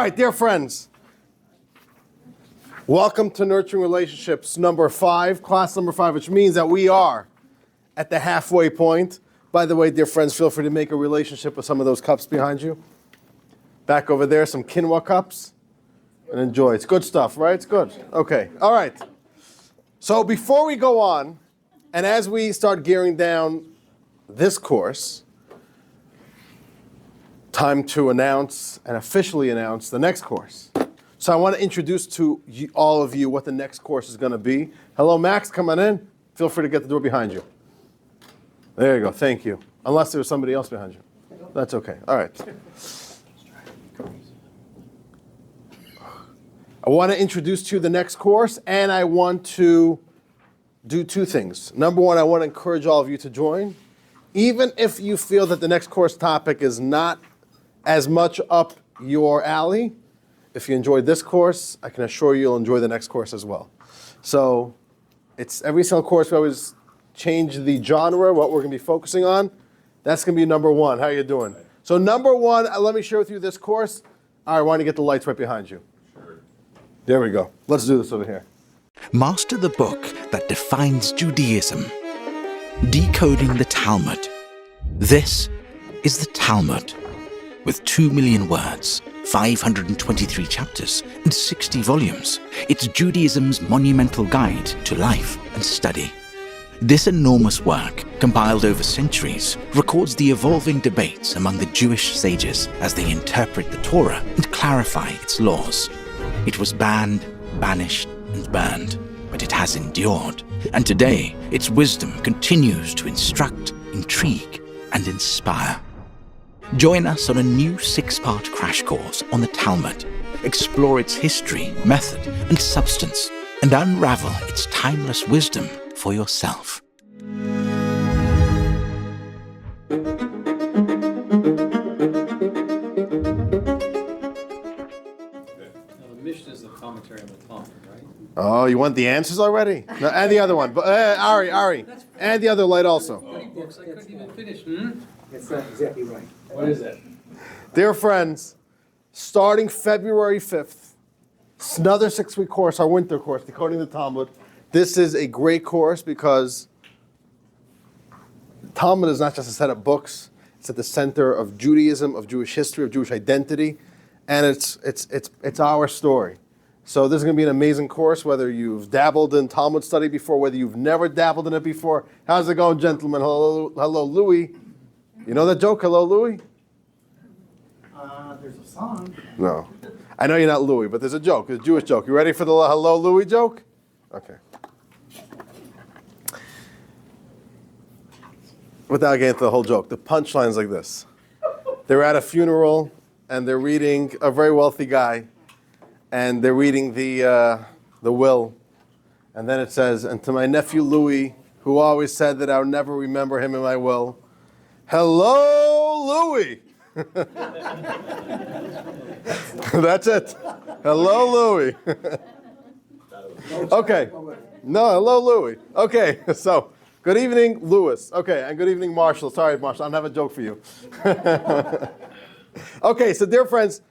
right, dear friends. Welcome to Nurturing Relationships number 5, class number 5, which means that we are at the halfway point. By the way, dear friends, feel free to make a relationship with some of those cups behind you. Back over there, some quinoa cups. And enjoy. It's good stuff, right? It's good. Okay. All right. So before we go on, and as we start gearing down this course, time to announce and officially announce the next course. So I want to introduce to all of you what the next course is going to be. Hello, Max. Come on in. Feel free to get the door behind you. There you go. Thank you. Unless there's somebody else behind you. That's okay. All right. I want to introduce to you the next course, and I want to do 2 things. Number 1, I want to encourage all of you to join. Even if you feel that the next course topic is not as much up your alley, if you enjoyed this course, I can assure you you'll enjoy the next course as well. So it's every single course we always change the genre, what we're going to be focusing on. That's going to be number 1. How are you doing? So number 1, let me share with you this course. All right, I want to get the lights right behind you. Sure. There we go. Let's do this over here. Master the book that defines Judaism. Decoding the Talmud. This is the Talmud. With 2 million words, 523 chapters, and 60 volumes, it's Judaism's monumental guide to life and study. This enormous work, compiled over centuries, records the evolving debates among the Jewish sages as they interpret the Torah and clarify its laws. It was banned, banished, and burned, but it has endured, and today its wisdom continues to instruct, intrigue, and inspire. Join us on a new 6-part crash course on the Talmud. Explore its history, method, and substance, and unravel its timeless wisdom for yourself. Now, the Mishnah is the commentary on the Talmud, right? Oh, you want the answers already? No, and the other one. Ari. And the other light also. 30 books I couldn't even finish. That's not exactly right. What is it? Dear friends, starting February 5th, it's another 6-week course, our winter course, Decoding the Talmud. This is a great course because Talmud is not just a set of books. It's at the center of Judaism, of Jewish history, of Jewish identity, and it's our story. So this is going to be an amazing course, whether you've dabbled in Talmud study before, whether you've never dabbled in it before. How's it going, gentlemen? Hello, Louis. You know that joke, hello, Louis? There's a song. No. I know you're not Louis, but there's a joke, a Jewish joke. You ready for the hello, Louis joke? Okay. Without getting into the whole joke, the punchline is like this. They're at a funeral, and they're reading, a very wealthy guy, and they're reading the will. And then it says, and to my nephew Louis, who always said that I would never remember him in my will, hello, Louis. That's it. Hello, Louis. Okay. No, hello, Louis. Okay, so good evening, Louis. Okay, and good evening, Marshall. Sorry, Marshall, I don't have a joke for you. Okay, so dear friends,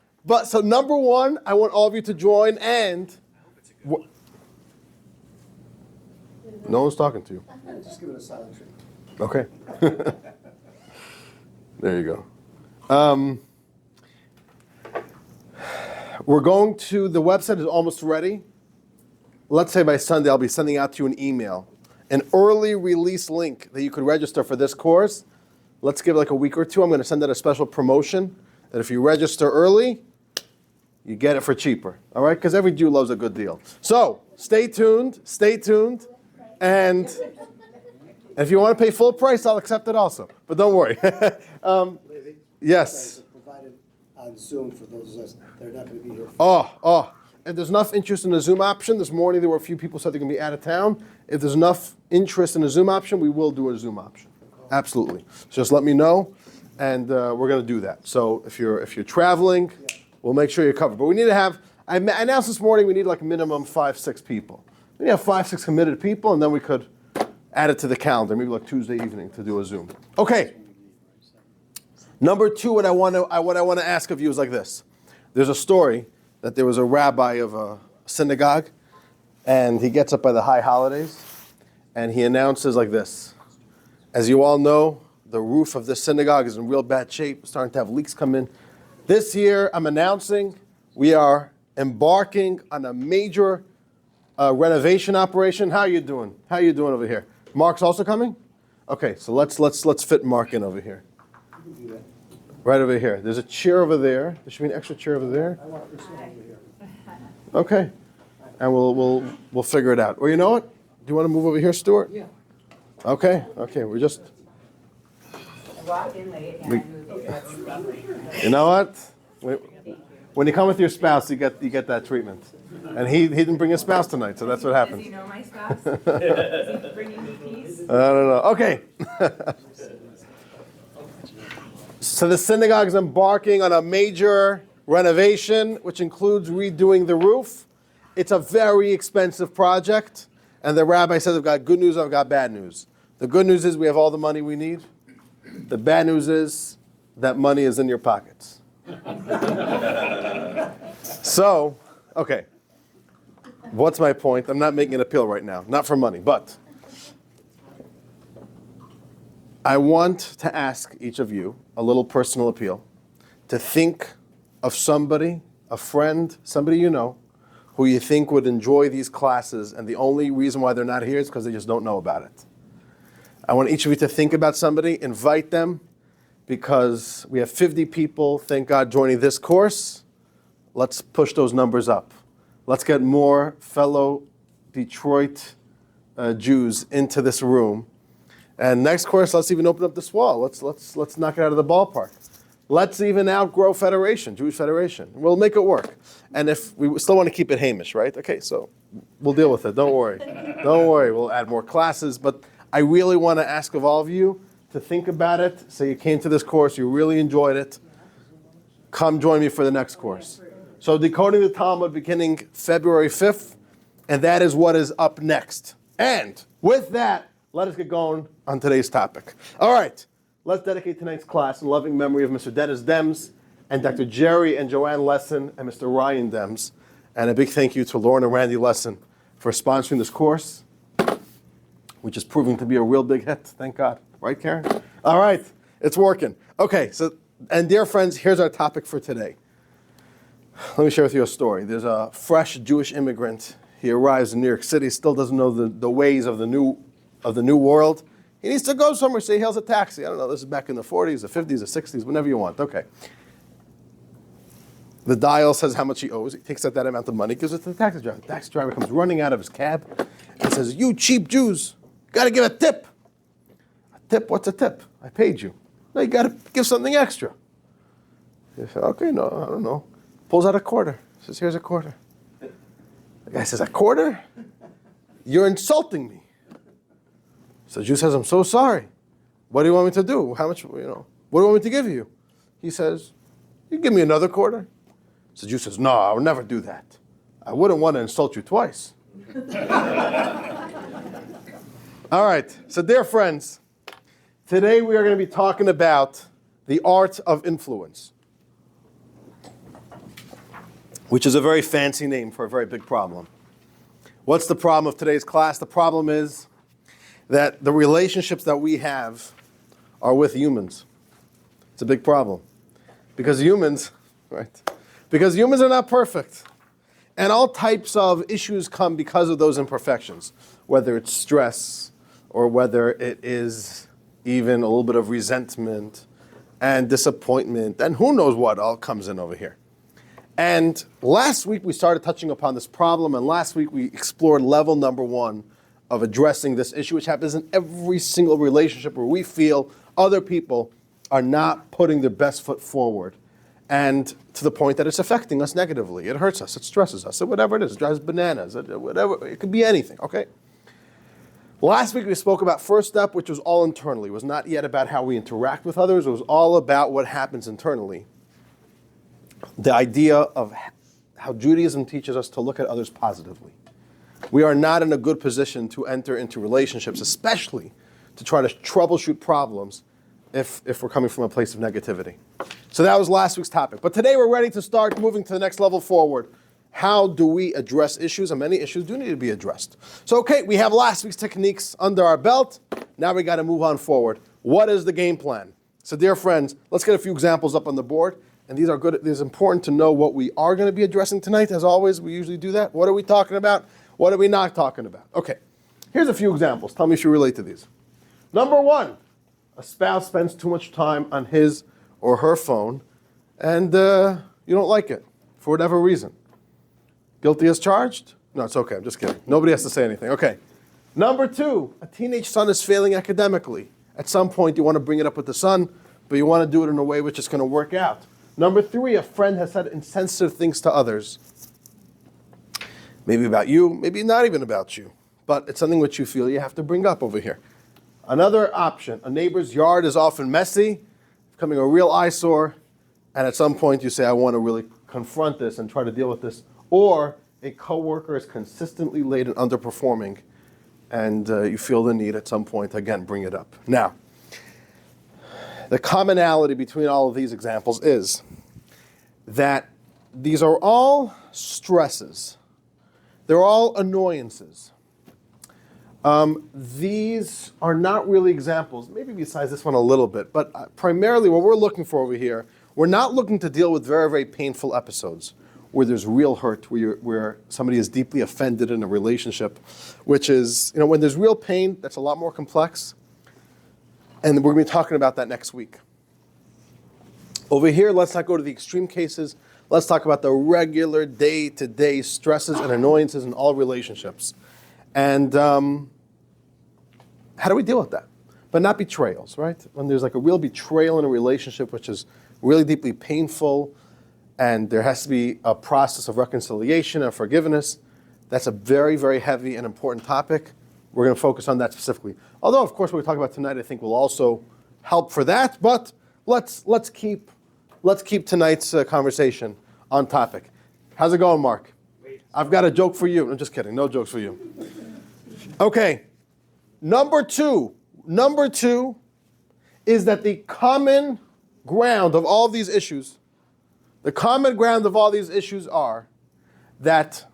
so number 1, I want all of you to join, and no one's talking to you. Just give it a silent treatment. Okay. There you go. We're going to, the website is almost ready. Let's say by Sunday, I'll be sending out to you an email, an early release link that you could register for this course. Let's give it like a week or 2. I'm going to send out a special promotion that if you register early, you get it for cheaper. All right? Because every Jew loves a good deal. So stay tuned. And if you want to pay full price, I'll accept it also. But don't worry. Yes. Provided on Zoom for those of us that are not going to be here. And there's enough interest in the Zoom option. This morning there were a few people said they're going to be out of town. If there's enough interest in the Zoom option, we will do a Zoom option. Absolutely. Just let me know, and we're going to do that. So if you're traveling, we'll make sure you're covered. But we need to have, I announced this morning, we need like minimum 5-6 people. We have 5-6 committed people, and then we could add it to the calendar, maybe like Tuesday evening to do a Zoom. Okay. Number 2, what I want to ask of you is like this. There's a story that there was a rabbi of a synagogue, and he gets up by the high holidays, and he announces like this. As you all know, the roof of this synagogue is in real bad shape, starting to have leaks come in. This year, I'm announcing we are embarking on a major renovation operation. How are you doing? How are you doing over here? Mark's also coming? Okay, so let's fit Mark in over here. Right over here. There's a chair over there. There should be an extra chair over there. I want this one over here. Okay, and we'll figure it out. Or you know what? Do you want to move over here, Stuart? Yeah. Okay. We're just. Walk in late and I moved it. That's lovely. You know what? When you come with your spouse, you get that treatment. And he didn't bring his spouse tonight, so that's what Does happens. he know my spouse? Is he bringing me peace? I don't know. Okay. So the synagogue is embarking on a major renovation, which includes redoing the roof. It's a very expensive project. And the rabbi says, I've got good news, I've got bad news. The good news is we have all the money we need. The bad news is that money is in your pockets. So, okay. What's my point? I'm not making an appeal right now. Not for money, but I want to ask each of you a little personal appeal to think of somebody, a friend, somebody you know, who you think would enjoy these classes, and the only reason why they're not here is because they just don't know about it. I want each of you to think about somebody, invite them, because we have 50 people, thank God, joining this course. Let's push those numbers up. Let's get more fellow Detroit Jews into this room. And next course, let's even open up this wall. Let's knock it out of the ballpark. Let's even outgrow Federation, Jewish Federation. We'll make it work. And if we still want to keep it Hamish, right? Okay, so we'll deal with it. Don't worry. Don't worry. We'll add more classes. But I really want to ask of all of you to think about it. Say you came to this course, you really enjoyed it. Come join me for the next course. So Decoding the Talmud beginning February 5th, and that is what is up next. And with that, let us get going on today's topic. All right, let's dedicate tonight's class in loving memory of Mr. Dennis Dems and Dr. Jerry and Joanne Lesson and Mr. Ryan Dems. And a big thank you to Lauren and Randy Lesson for sponsoring this course, which is proving to be a real big hit, thank God. Right, Karen? All right, it's working. Okay, so, and dear friends, here's our topic for today. Let me share with you a story. There's a fresh Jewish immigrant. He arrives in New York City, still doesn't know the ways of the new world. He needs to go somewhere, so he hails a taxi. I don't know, this is back in the 40s, the 50s, the 60s, whenever you want. Okay. The dial says how much he owes. He takes out that amount of money, gives it to the taxi driver. The taxi driver comes running out of his cab and says, "You cheap Jews, got to give a tip." "A tip? What's a tip? I paid you." "No, you got to give something extra." He said, "Okay, no, I don't know." Pulls out a quarter. Says, "Here's a quarter." The guy says, "A quarter? You're insulting me." So the Jew says, "I'm so sorry. What do you want me to do? How much, what do you want me to give you?" He says, "You give me another quarter?" So the Jew says, "No, I would never do that. I wouldn't want to insult you twice." All right, so dear friends, today we are going to be talking about the art of influence, which is a very fancy name for a very big problem. What's the problem of today's class? The problem is that the relationships that we have are with humans. It's a big problem. Because humans, right? Because humans are not perfect. And all types of issues come because of those imperfections, whether it's stress or whether it is even a little bit of resentment and disappointment, and who knows what all comes in over here. And last week we started touching upon this problem, and last week we explored level number 1 of addressing this issue, which happens in every single relationship where we feel other people are not putting their best foot forward, and to the point that it's affecting us negatively. It hurts us, it stresses us, whatever it is, it drives bananas, whatever, it could be anything, okay? Last week we spoke about first step, which was all internally. It was not yet about how we interact with others, it was all about what happens internally. The idea of how Judaism teaches us to look at others positively. We are not in a good position to enter into relationships, especially to try to troubleshoot problems if we're coming from a place of negativity. So that was last week's topic. But today we're ready to start moving to the next level forward. How do we address issues? And many issues do need to be addressed. So, okay, we have last week's techniques under our belt. Now we got to move on forward. What is the game plan? So, dear friends, let's get a few examples up on the board. And these are good. It's important to know what we are going to be addressing tonight. As always, we usually do that. What are we talking about? What are we not talking about? Okay, here's a few examples. Tell me if you relate to these. Number one, a spouse spends too much time on his or her phone, and you don't like it for whatever reason. Guilty as charged? No, it's okay. I'm just kidding. Nobody has to say anything. Okay. Number two, a teenage son is failing academically. At some point, you want to bring it up with the son, but you want to do it in a way which is going to work out. Number three, a friend has said insensitive things to others. Maybe about you, maybe not even about you, but it's something which you feel you have to bring up over here. Another option, a neighbor's yard is often messy, becoming a real eyesore, and at some point you say, I want to really confront this and try to deal with this. Or a coworker is consistently late and underperforming, and you feel the need at some point, again, bring it up. Now, the commonality between all of these examples is that these are all stresses. They're all annoyances. These are not really examples, maybe besides this one a little bit, but primarily what we're looking for over here, we're not looking to deal with very, very painful episodes where there's real hurt, where somebody is deeply offended in a relationship, which is, when there's real pain, that's a lot more complex. And we're going to be talking about that next week. Over here, let's not go to the extreme cases. Let's talk about the regular day-to-day stresses and annoyances in all relationships. And how do we deal with that? But not betrayals, right? When there's like a real betrayal in a relationship, which is really deeply painful, and there has to be a process of reconciliation and forgiveness, that's a very, very heavy and important topic. We're going to focus on that specifically. Although, of course, what we talk about tonight, I think, will also help for that. But let's keep tonight's conversation on topic. How's it going, Mark? I've got a joke for you. I'm just kidding. No jokes for you. Okay. Number two is that the common ground of all these issues, are that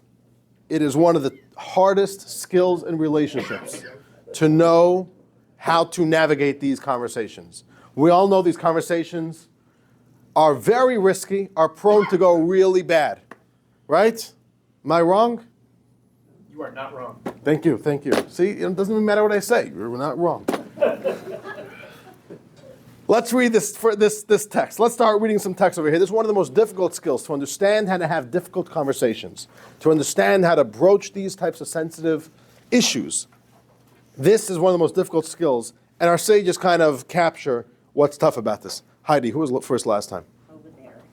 it is one of the hardest skills in relationships to know how to navigate these conversations. We all know these conversations are very risky, are prone to go really bad, right? Am I wrong? You are not wrong. Thank you. See, it doesn't even matter what I say. You're not wrong. Let's read this text. Let's start reading some text over here. This is one of the most difficult skills, to understand how to have difficult conversations, to understand how to broach these types of sensitive issues. This is one of the most difficult skills, and our sages kind of capture what's tough about this. Heidi, who was first last time?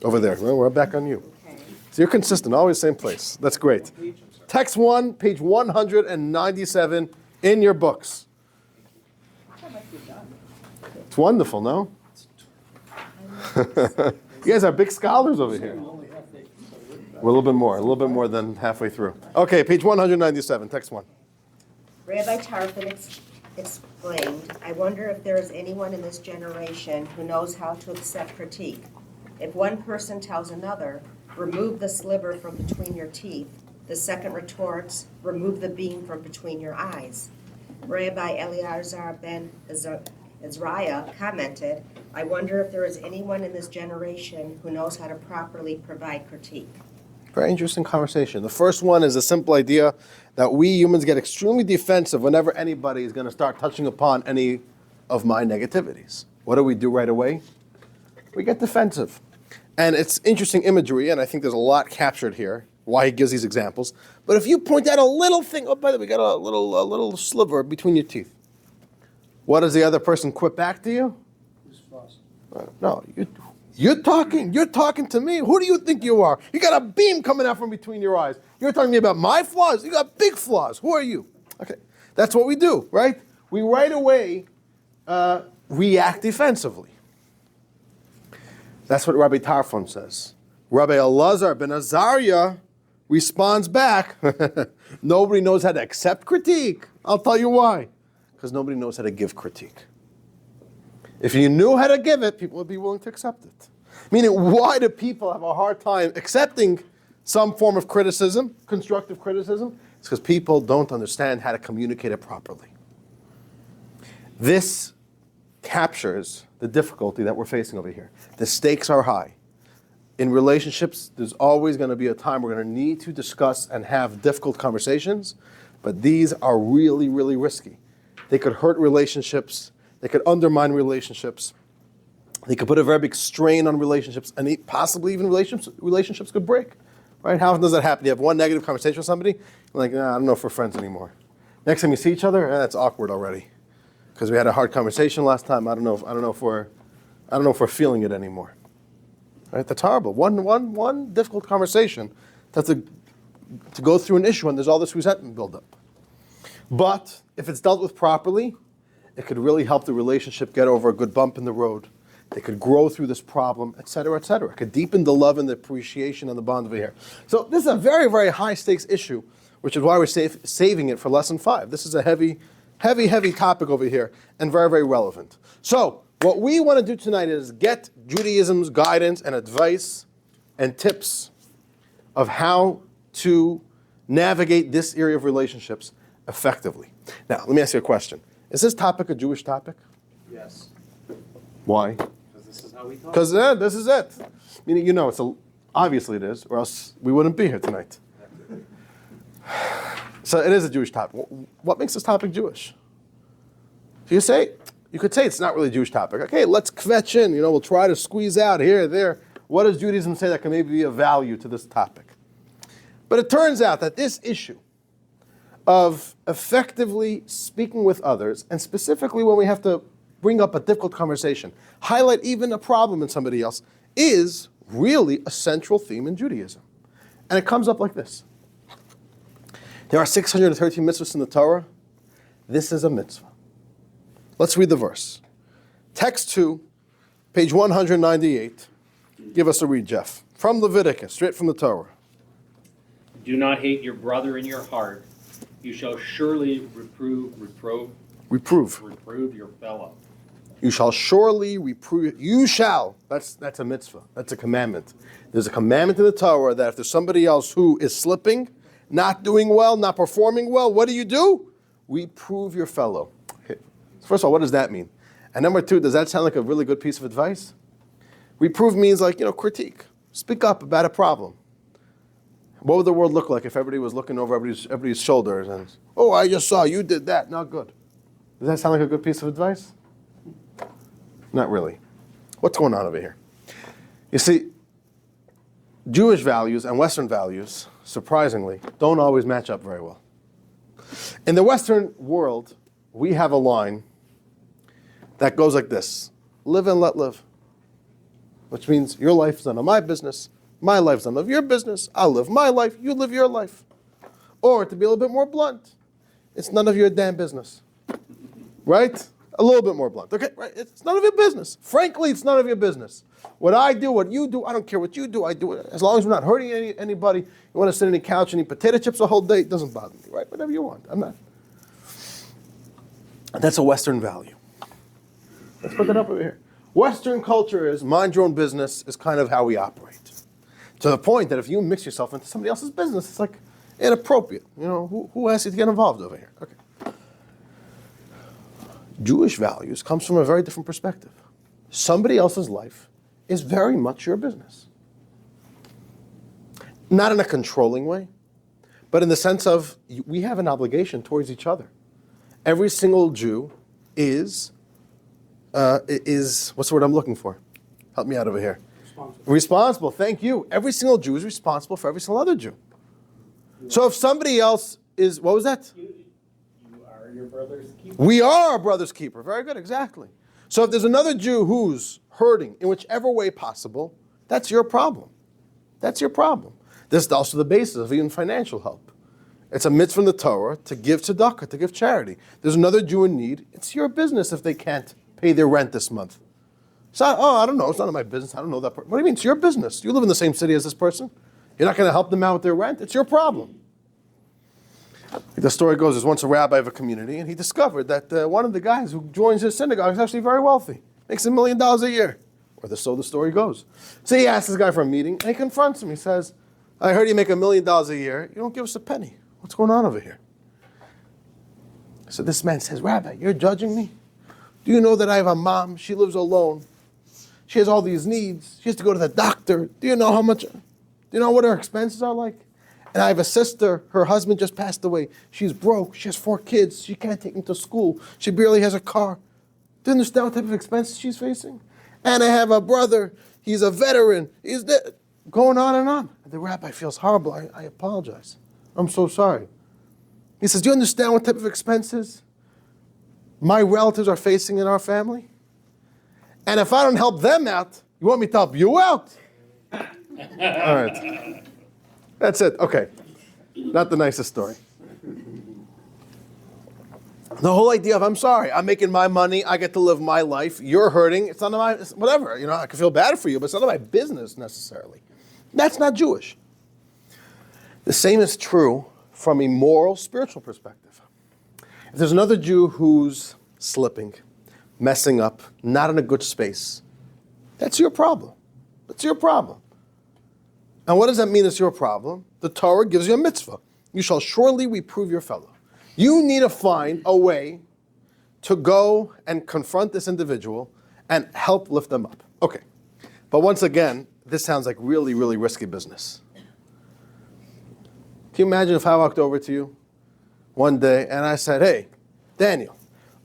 Over there. Well, we're back on you. Okay. So you're consistent, always same place. That's great. Text 1, page 197 in your books. It's wonderful, no? You guys are big scholars over here. We're a little bit more than halfway through. Okay, page 197, text 1. Rabbi Tarfon explained, I wonder if there is anyone in this generation who knows how to accept critique. If one person tells another, remove the sliver from between your teeth, the second retorts, remove the beam from between your eyes. Rabbi Eleazar ben Azariah commented, I wonder if there is anyone in this generation who knows how to properly provide critique. Very interesting conversation. The first one is a simple idea that we humans get extremely defensive whenever anybody is going to start touching upon any of my negativities. What do we do right away? We get defensive. And it's interesting imagery, and I think there's a lot captured here, why he gives these examples. But if you point out a little thing, oh, by the way, we got a little sliver between your teeth. What does the other person quip back to you? No, you're talking to me. Who do you think you are? You got a beam coming out from between your eyes. You're talking to me about my flaws? You got big flaws. Who are you? Okay, that's what we do, right? We right away react defensively. That's what Rabbi Tarfon says. Rabbi Elazar ben Azariah responds back, nobody knows how to accept critique. I'll tell you why. Because nobody knows how to give critique. If you knew how to give it, people would be willing to accept it. Meaning, why do people have a hard time accepting some form of criticism, constructive criticism? It's because people don't understand how to communicate it properly. This captures the difficulty that we're facing over here. The stakes are high. In relationships, there's always going to be a time we're going to need to discuss and have difficult conversations, but these are really, really risky. They could hurt relationships. They could undermine relationships. They could put a very big strain on relationships, and possibly even relationships could break. Right? How often does that happen? You have one negative conversation with somebody, you're like, nah, I don't know if we're friends anymore. Next time you see each other, that's awkward already, because we had a hard conversation last time. I don't know if we're feeling it anymore. Right? That's horrible. One difficult conversation to go through an issue, and there's all this resentment buildup. But if it's dealt with properly, it could really help the relationship get over a good bump in the road. They could grow through this problem, et cetera, et cetera. It could deepen the love and the appreciation and the bond over here. So this is a very, very high stakes issue, which is why we're saving it for lesson 5. This is a heavy, heavy, heavy topic over here and very, very relevant. So what we want to do tonight is get Judaism's guidance and advice and tips of how to navigate this area of relationships effectively. Now, let me ask you a question. Is this topic a Jewish topic? Yes, Why? because this is how we talk. Because this is it. Meaning, obviously it is, or else we wouldn't be here tonight. So it is a Jewish topic. What makes this topic Jewish? You could say it's not really a Jewish topic. Okay, let's kvetch in. We'll try to squeeze out here, there. What does Judaism say that can maybe be of value to this topic? But it turns out that this issue of effectively speaking with others, and specifically when we have to bring up a difficult conversation, highlight even a problem in somebody else, is really a central theme in Judaism. And it comes up like this. There are 613 mitzvahs in the Torah. This is a mitzvah. Let's read the verse. Text 2, page 198. Give us a read, Jeff. From Leviticus, straight from the Torah. Do not hate your brother in your heart. You shall surely reprove your fellow. You shall surely reprove. You shall. That's a mitzvah. That's a commandment. There's a commandment in the Torah that if there's somebody else who is slipping, not doing well, not performing well, what do? Reprove your fellow. Okay. First of all, what does that mean? And number 2, does that sound like a really good piece of advice? Reprove means critique. Speak up about a problem. What would the world look like if everybody was looking over everybody's shoulders and, oh, I just saw you did that, not good. Does that sound like a good piece of advice? Not really. What's going on over here? You see, Jewish values and Western values, surprisingly, don't always match up very well. In the Western world, we have a line that goes like this: live and let live. Which means your life is none of my business, my life's none of your business, I'll live my life, you live your life. Or, to be a little bit more blunt, it's none of your damn business. Right? A little bit more blunt. Okay, right? It's none of your business. Frankly, it's none of your business. What I do, what you do, I don't care what you do, I do it. As long as we're not hurting anybody, you want to sit on the couch and eat potato chips the whole day, it doesn't bother me, right? Whatever you want. I'm not. That's a Western value. Let's put that up over here. Western culture is mind your own business is kind of how we operate. To the point that if you mix yourself into somebody else's business, it's like inappropriate. Who asked you to get involved over here? Okay. Jewish values comes from a very different perspective. Somebody else's life is very much your business. Not in a controlling way, but in the sense of we have an obligation towards each other. Every single Jew is what's the word I'm looking for? Help me out over here. Responsible. Thank you. Every single Jew is responsible for every single other Jew. So if somebody else is, what was that? You are your brother's keeper. We are our brother's keeper. Very good, exactly. So if there's another Jew who's hurting in whichever way possible, that's your problem. That's your problem. This is also the basis of even financial help. It's a mitzvah from the Torah to give tzedakah, to give charity. There's another Jew in need. It's your business if they can't pay their rent this month. It's not, I don't know. It's none of my business. I don't know that person. What do you mean? It's your business. You live in the same city as this person. You're not going to help them out with their rent. It's your problem. The story goes, there's once a rabbi of a community, and he discovered that one of the guys who joins his synagogue is actually very wealthy. Makes $1 million a year. Or so the story goes. So he asks this guy for a meeting, and he confronts him. He says, I heard you make $1 million a year. You don't give us a penny. What's going on over here? So this man says, Rabbi, you're judging me? Do you know that I have a mom? She lives alone. She has all these needs. She has to go to the doctor. Do you know what her expenses are like? And I have a sister. Her husband just passed away. She's broke. She has 4 kids. She can't take them to school. She barely has a car. Do you understand what type of expenses she's facing? And I have a brother. He's a veteran. He's going on and on. The rabbi feels horrible. I apologize. I'm so sorry. He says, do you understand what type of expenses my relatives are facing in our family? And if I don't help them out, you want me to help you out? All right. That's it. Okay. Not the nicest story. The whole idea of, I'm sorry, I'm making my money, I get to live my life, you're hurting, it's none of my, whatever, I can feel bad for you, but it's none of my business necessarily. That's not Jewish. The same is true from a moral, spiritual perspective. If there's another Jew who's slipping, messing up, not in a good space, that's your problem. That's your problem. And what does that mean it's your problem? The Torah gives you a mitzvah. You shall surely reprove your fellow. You need to find a way to go and confront this individual and help lift them up. Okay. But once again, this sounds like really, really risky business. Can you imagine if I walked over to you one day and I said, hey, Daniel,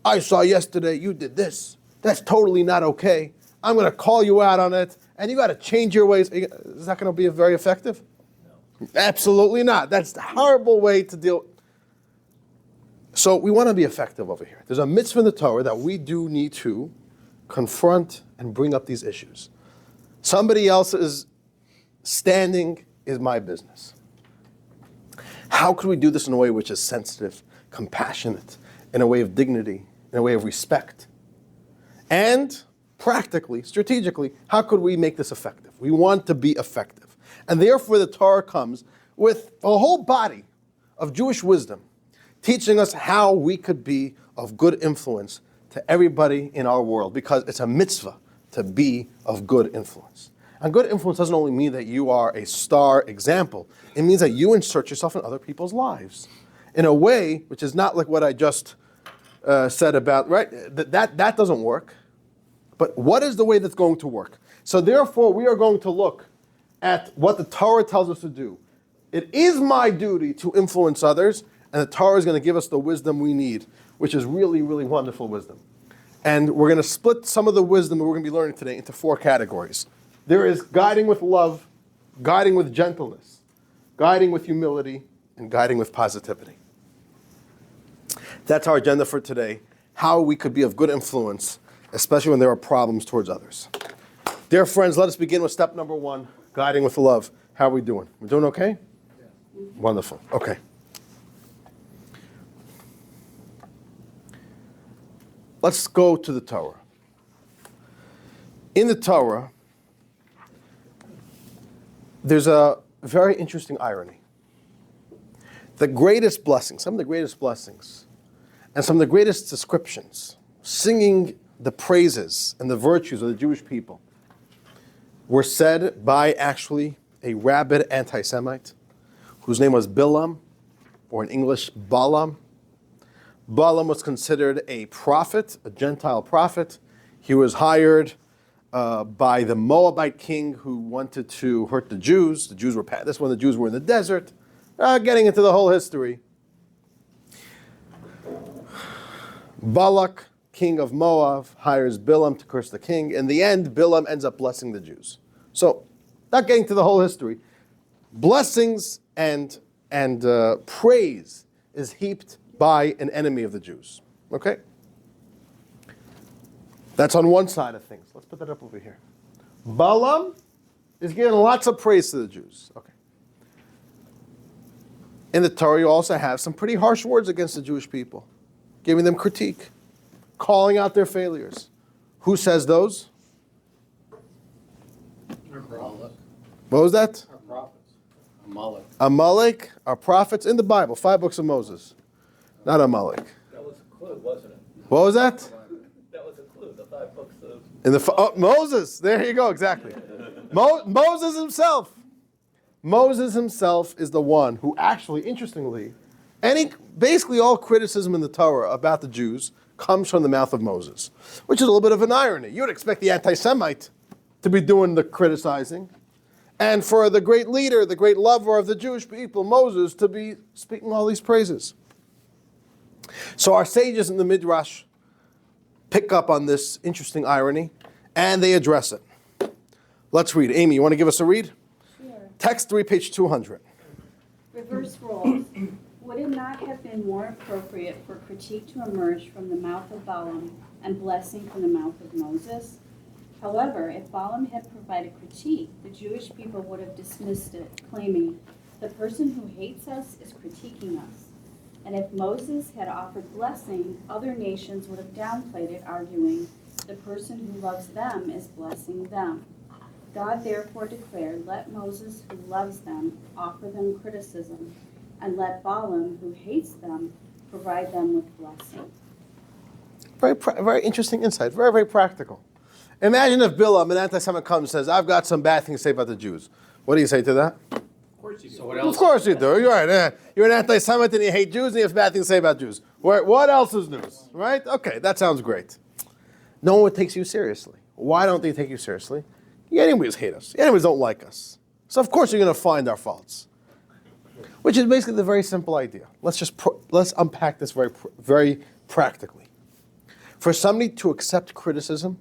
I saw yesterday you did this. That's totally not okay. I'm going to call you out on it, and you got to change your ways. Is that going to be very effective? No. Absolutely not. That's a horrible way to deal. So we want to be effective over here. There's a mitzvah in the Torah that we do need to confront and bring up these issues. Somebody else's standing is my business. How could we do this in a way which is sensitive, compassionate, in a way of dignity, in a way of respect? And practically, strategically, how could we make this effective? We want to be effective. And therefore the Torah comes with a whole body of Jewish wisdom, teaching us how we could be of good influence to everybody in our world, because it's a mitzvah to be of good influence. And good influence doesn't only mean that you are a star example. It means that you insert yourself in other people's lives in a way which is not like what I just said about, right? That doesn't work. But what is the way that's going to work? So therefore, we are going to look at what the Torah tells us to do. It is my duty to influence others, and the Torah is going to give us the wisdom we need, which is really, really wonderful wisdom. And we're going to split some of the wisdom that we're going to be learning today into 4 categories. There is guiding with love, guiding with gentleness, guiding with humility, and guiding with positivity. That's our agenda for today, how we could be of good influence, especially when there are problems towards others. Dear friends, let us begin with step number 1, guiding with love. How are we doing? We're doing okay? Yeah. Wonderful. Okay. Let's go to the Torah. In the Torah, there's a very interesting irony. The greatest blessings, some of the greatest blessings, and some of the greatest descriptions, singing the praises and the virtues of the Jewish people, were said by actually a rabid anti-Semite whose name was Bilam, or in English, Balaam. Balaam was considered a prophet, a Gentile prophet. He was hired by the Moabite king who wanted to hurt the Jews. The Jews were, this when the Jews were in the desert. Getting into the whole history. Balak, king of Moab, hires Bilam to curse the king. In the end, Bilam ends up blessing the Jews. So, not getting to the whole history. Blessings and praise is heaped by an enemy of the Jews. Okay? That's on one side of things. Let's put that up over here. Balaam is giving lots of praise to the Jews. Okay. In the Torah, you also have some pretty harsh words against the Jewish people, giving them critique, calling out their failures. Who says those? What was that? Our prophets. Amalek. Amalek, our prophets in the Bible, 5 books of Moses. Not Amalek. That was a clue, wasn't it? What was that? That was a clue, the 5 books of Moses, there you go, exactly. Moses himself. Moses himself is the one who actually, interestingly, basically all criticism in the Torah about the Jews comes from the mouth of Moses, which is a little bit of an irony. You would expect the anti-Semite to be doing the criticizing, and for the great leader, the great lover of the Jewish people, Moses, to be speaking all these praises. So our sages in the Midrash pick up on this interesting irony, and they address it. Let's read. Amy, you want to give us a read? Sure. Text 3, page 200. Reverse roles. Would it not have been more appropriate for critique to emerge from the mouth of Balaam and blessing from the mouth of Moses? However, if Balaam had provided critique, the Jewish people would have dismissed it, claiming, the person who hates us is critiquing us. And if Moses had offered blessing, other nations would have downplayed it, arguing, the person who loves them is blessing them. God therefore declared, let Moses, who loves them, offer them criticism, and let Balaam, who hates them, provide them with blessing. Very interesting insight. Very, very practical. Imagine if Bilam, an anti-Semite, comes and says, I've got some bad things to say about the Jews. What do you say to that? So what else? Of course you do. You're right. You're an anti-Semite and you hate Jews and you have bad things to say about Jews. What else is news? Right? Okay, that sounds great. No one takes you seriously. Why don't they take you seriously? The enemies hate us. The enemies don't like us. So of course you're going to find our faults. Which is basically the very simple idea. Let's unpack this very practically. For somebody to accept criticism,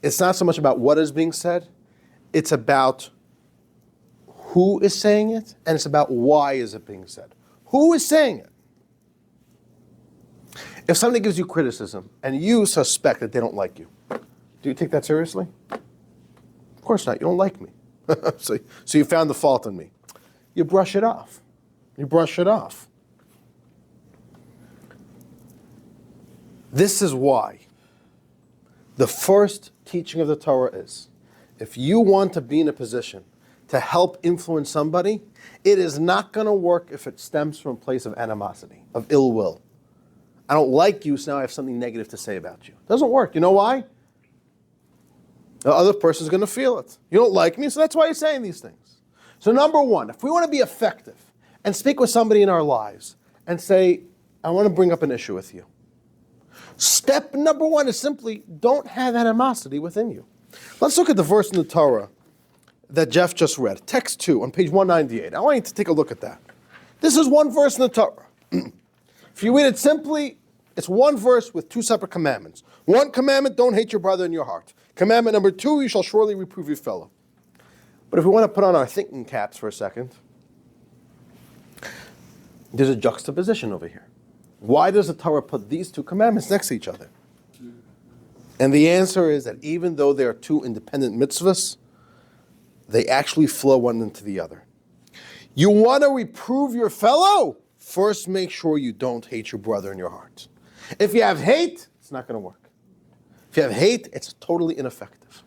it's not so much about what is being said, it's about who is saying it, and it's about why is it being said. Who is saying it? If somebody gives you criticism and you suspect that they don't like you, do you take that seriously? Of course not. You don't like me. So you found the fault in me. You brush it off. You brush it off. This is why the first teaching of the Torah is, if you want to be in a position to help influence somebody, it is not going to work if it stems from a place of animosity, of ill will. I don't like you, so now I have something negative to say about you. It doesn't work. You know why? The other person's going to feel it. You don't like me, so that's why you're saying these things. So number one, if we want to be effective and speak with somebody in our lives and say, I want to bring up an issue with you, step number one is simply don't have animosity within you. Let's look at the verse in the Torah that Jeff just read. Text 2 on page 198. I want you to take a look at that. This is one verse in the Torah. If you read it simply, it's one verse with two separate commandments. One commandment, don't hate your brother in your heart. Commandment number 2, you shall surely reprove your fellow. But if we want to put on our thinking caps for a second, there's a juxtaposition over here. Why does the Torah put these two commandments next to each other? And the answer is that even though they are two independent mitzvahs, they actually flow one into the other. You want to reprove your fellow? First, make sure you don't hate your brother in your heart. If you have hate, it's not going to work. If you have hate, it's totally ineffective.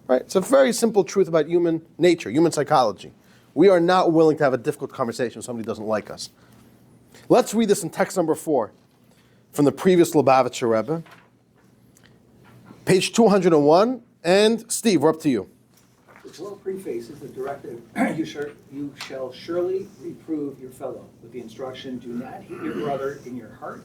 Right? It's a very simple truth about human nature, human psychology. We are not willing to have a difficult conversation with somebody who doesn't like us. Let's read this in text number 4 from the previous Lubavitcher Rebbe. Page 201. And Steve, we're up to you. The Torah prefaces the directive, you shall surely reprove your fellow, with the instruction, do not hate your brother in your heart.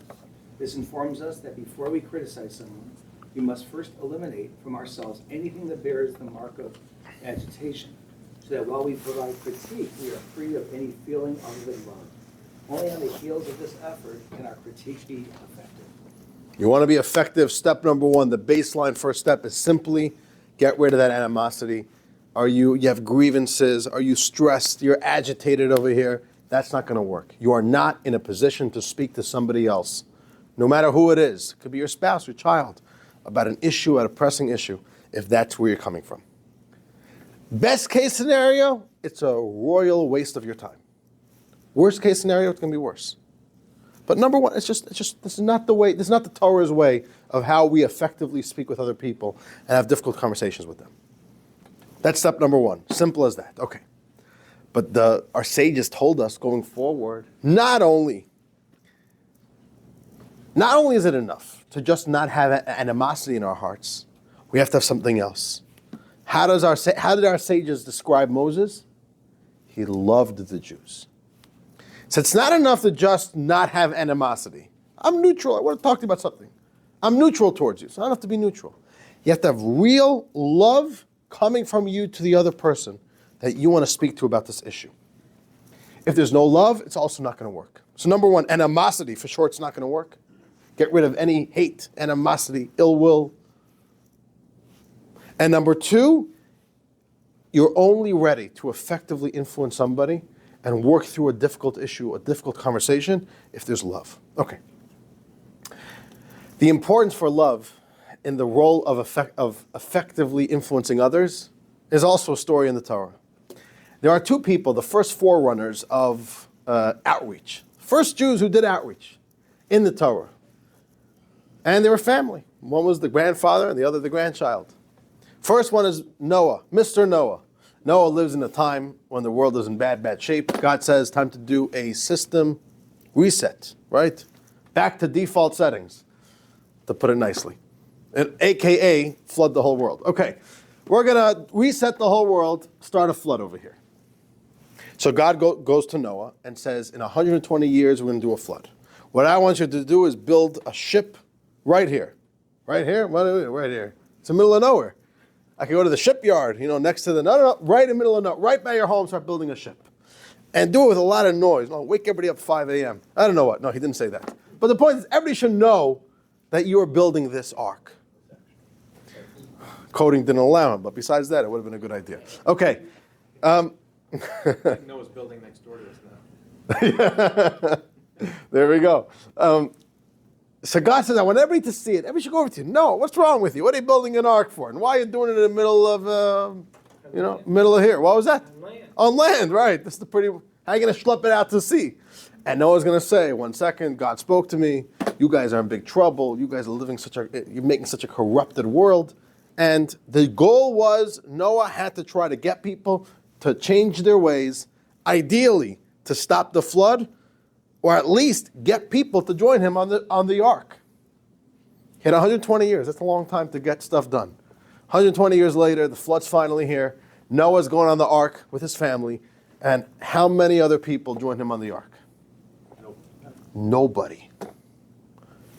This informs us that before we criticize someone, we must first eliminate from ourselves anything that bears the mark of agitation, so that while we provide critique, we are free of any feeling other than love. Only on the heels of this effort can our critique be effective. You want to be effective, step number 1, the baseline first step is simply get rid of that animosity. You have grievances? Are you stressed? You're agitated over here? That's not going to work. You are not in a position to speak to somebody else, no matter who it is. It could be your spouse, your child, about an issue, a pressing issue, if that's where you're coming from. Best case scenario, it's a royal waste of your time. Worst case scenario, it's going to be worse. But number one, it's just this is not the Torah's way of how we effectively speak with other people and have difficult conversations with them. That's step number 1. Simple as that. Okay. But our sages told us going forward, not only is it enough to just not have animosity in our hearts, We have to have something else. How did our sages describe Moses? He loved the Jews. So it's not enough to just not have animosity. I'm neutral. I want to talk to you about something. I'm neutral towards you. It's not enough to be neutral. You have to have real love coming from you to the other person that you want to speak to about this issue. If there's no love, it's also not going to work. So number one, animosity, for sure, it's not going to work. Get rid of any hate, animosity, ill will. And number two, you're only ready to effectively influence somebody and work through a difficult issue, a difficult conversation, if there's love. Okay. The importance for love in the role of effectively influencing others is also a story in the Torah. There are two people, the first forerunners of outreach. First Jews who did outreach in the Torah. And they were family. One was the grandfather and the other the grandchild. First one is Noah, Mr. Noah. Noah lives in a time when the world is in bad shape. God says, time to do a system reset, right? Back to default settings, to put it nicely. And AKA, flood the whole world. Okay, we're going to reset the whole world, start a flood over here. So God goes to Noah and says, in 120 years, we're going to do a flood. What I want you to do is build a ship right here. Right here? Right here. It's the middle of nowhere. I can go to the shipyard, next to no, right in the middle of nowhere, right by your home, start building a ship. And do it with a lot of noise. Wake everybody up at 5 a.m. I don't know what. No, he didn't say that. But the point is, everybody should know that you are building this ark. Coding didn't allow him, but besides that, it would have been a good idea. Okay. Noah's building next door to us now. There we go. So God says, I want everybody to see it. Everybody should go over to you. No, what's wrong with you? What are you building an ark for? And why are you doing it in the middle of, middle of here? What was that? On land. On land, right. This is the pretty, how are you going to schlep it out to sea? And Noah's going to say, 1 second, God spoke to me. You guys are in big trouble. You guys are living you're making such a corrupted world. And the goal was Noah had to try to get people to change their ways, ideally to stop the flood, or at least get people to join him on the ark. He had 120 years. That's a long time to get stuff done. 120 years later, the flood's finally here. Noah's going on the ark with his family. And how many other people joined him on the ark? Nobody.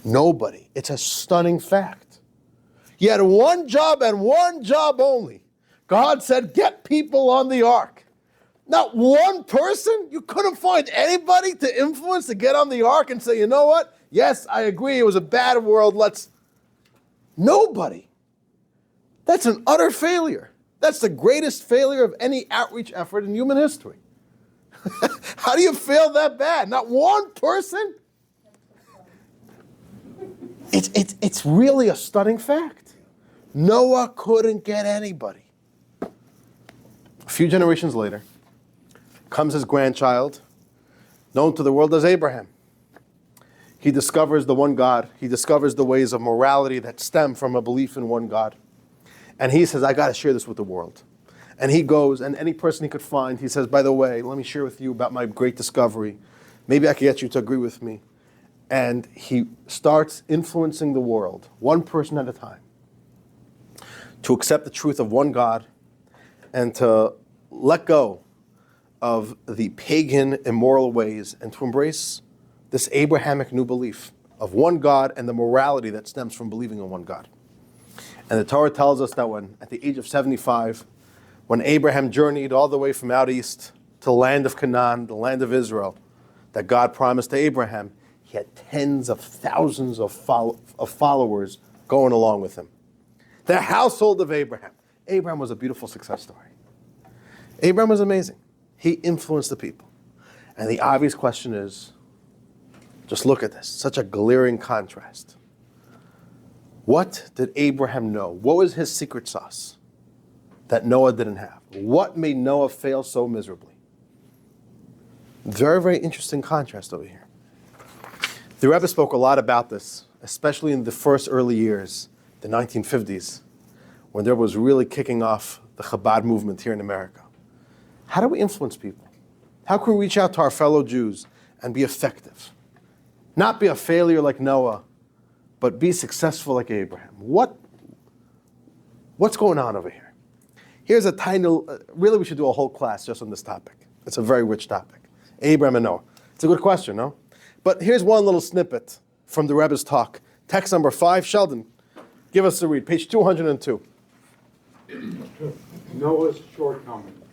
Nobody. It's a stunning fact. He had one job and one job only. God said, get people on the ark. Not one person? You couldn't find anybody to influence to get on the ark and say, you know what? Yes, I agree, it was a bad world, Nobody. That's an utter failure. That's the greatest failure of any outreach effort in human history. How do you fail that bad? Not one person? It's really a stunning fact. Noah couldn't get anybody. A few generations later, comes his grandchild, known to the world as Abraham. He discovers the one God. He discovers the ways of morality that stem from a belief in one God. And he says, I got to share this with the world. And he goes, and any person he could find, he says, by the way, let me share with you about my great discovery. Maybe I can get you to agree with me. And he starts influencing the world, one person at a time, to accept the truth of one God and to let go of the pagan, immoral ways and to embrace this Abrahamic new belief of one God and the morality that stems from believing in one God. And the Torah tells us that when, at the age of 75, when Abraham journeyed all the way from out east to the land of Canaan, the land of Israel, that God promised to Abraham, he had tens of thousands of followers going along with him. The household of Abraham. Abraham was a beautiful success story. Abraham was amazing. He influenced the people. And the obvious question is, just look at this, such a glaring contrast. What did Abraham know? What was his secret sauce that Noah didn't have? What made Noah fail so miserably? Very, very interesting contrast over here. The Rebbe spoke a lot about this, especially in the first early years, the 1950s, when there was really kicking off the Chabad movement here in America. How do we influence people? How can we reach out to our fellow Jews and be effective? Not be a failure like Noah, but be successful like Abraham. What What's going on over here? Here's a tiny, really we should do a whole class just on this topic. It's a very rich topic. Abraham and Noah. It's a good question, no? But here's one little snippet from the Rebbe's talk. Text number 5, Sheldon, give us a read, page 202. Noah's shortcomings.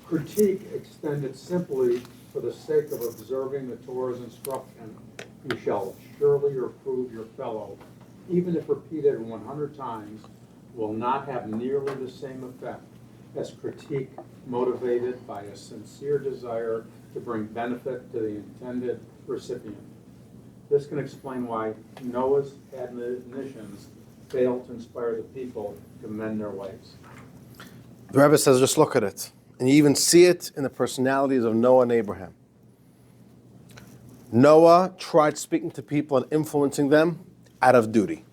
Critique extended simply for the sake of observing the Torah's instruction, you shall surely reprove your fellow, even if repeated 100 times, will not have nearly the same effect as critique motivated by a sincere desire to bring benefit to the intended recipient. This can explain why Noah's admonitions failed to inspire the people to mend their ways. The Rebbe says, just look at it. And you even see it in the personalities of Noah and Abraham. Noah tried speaking to people and influencing them out of duty.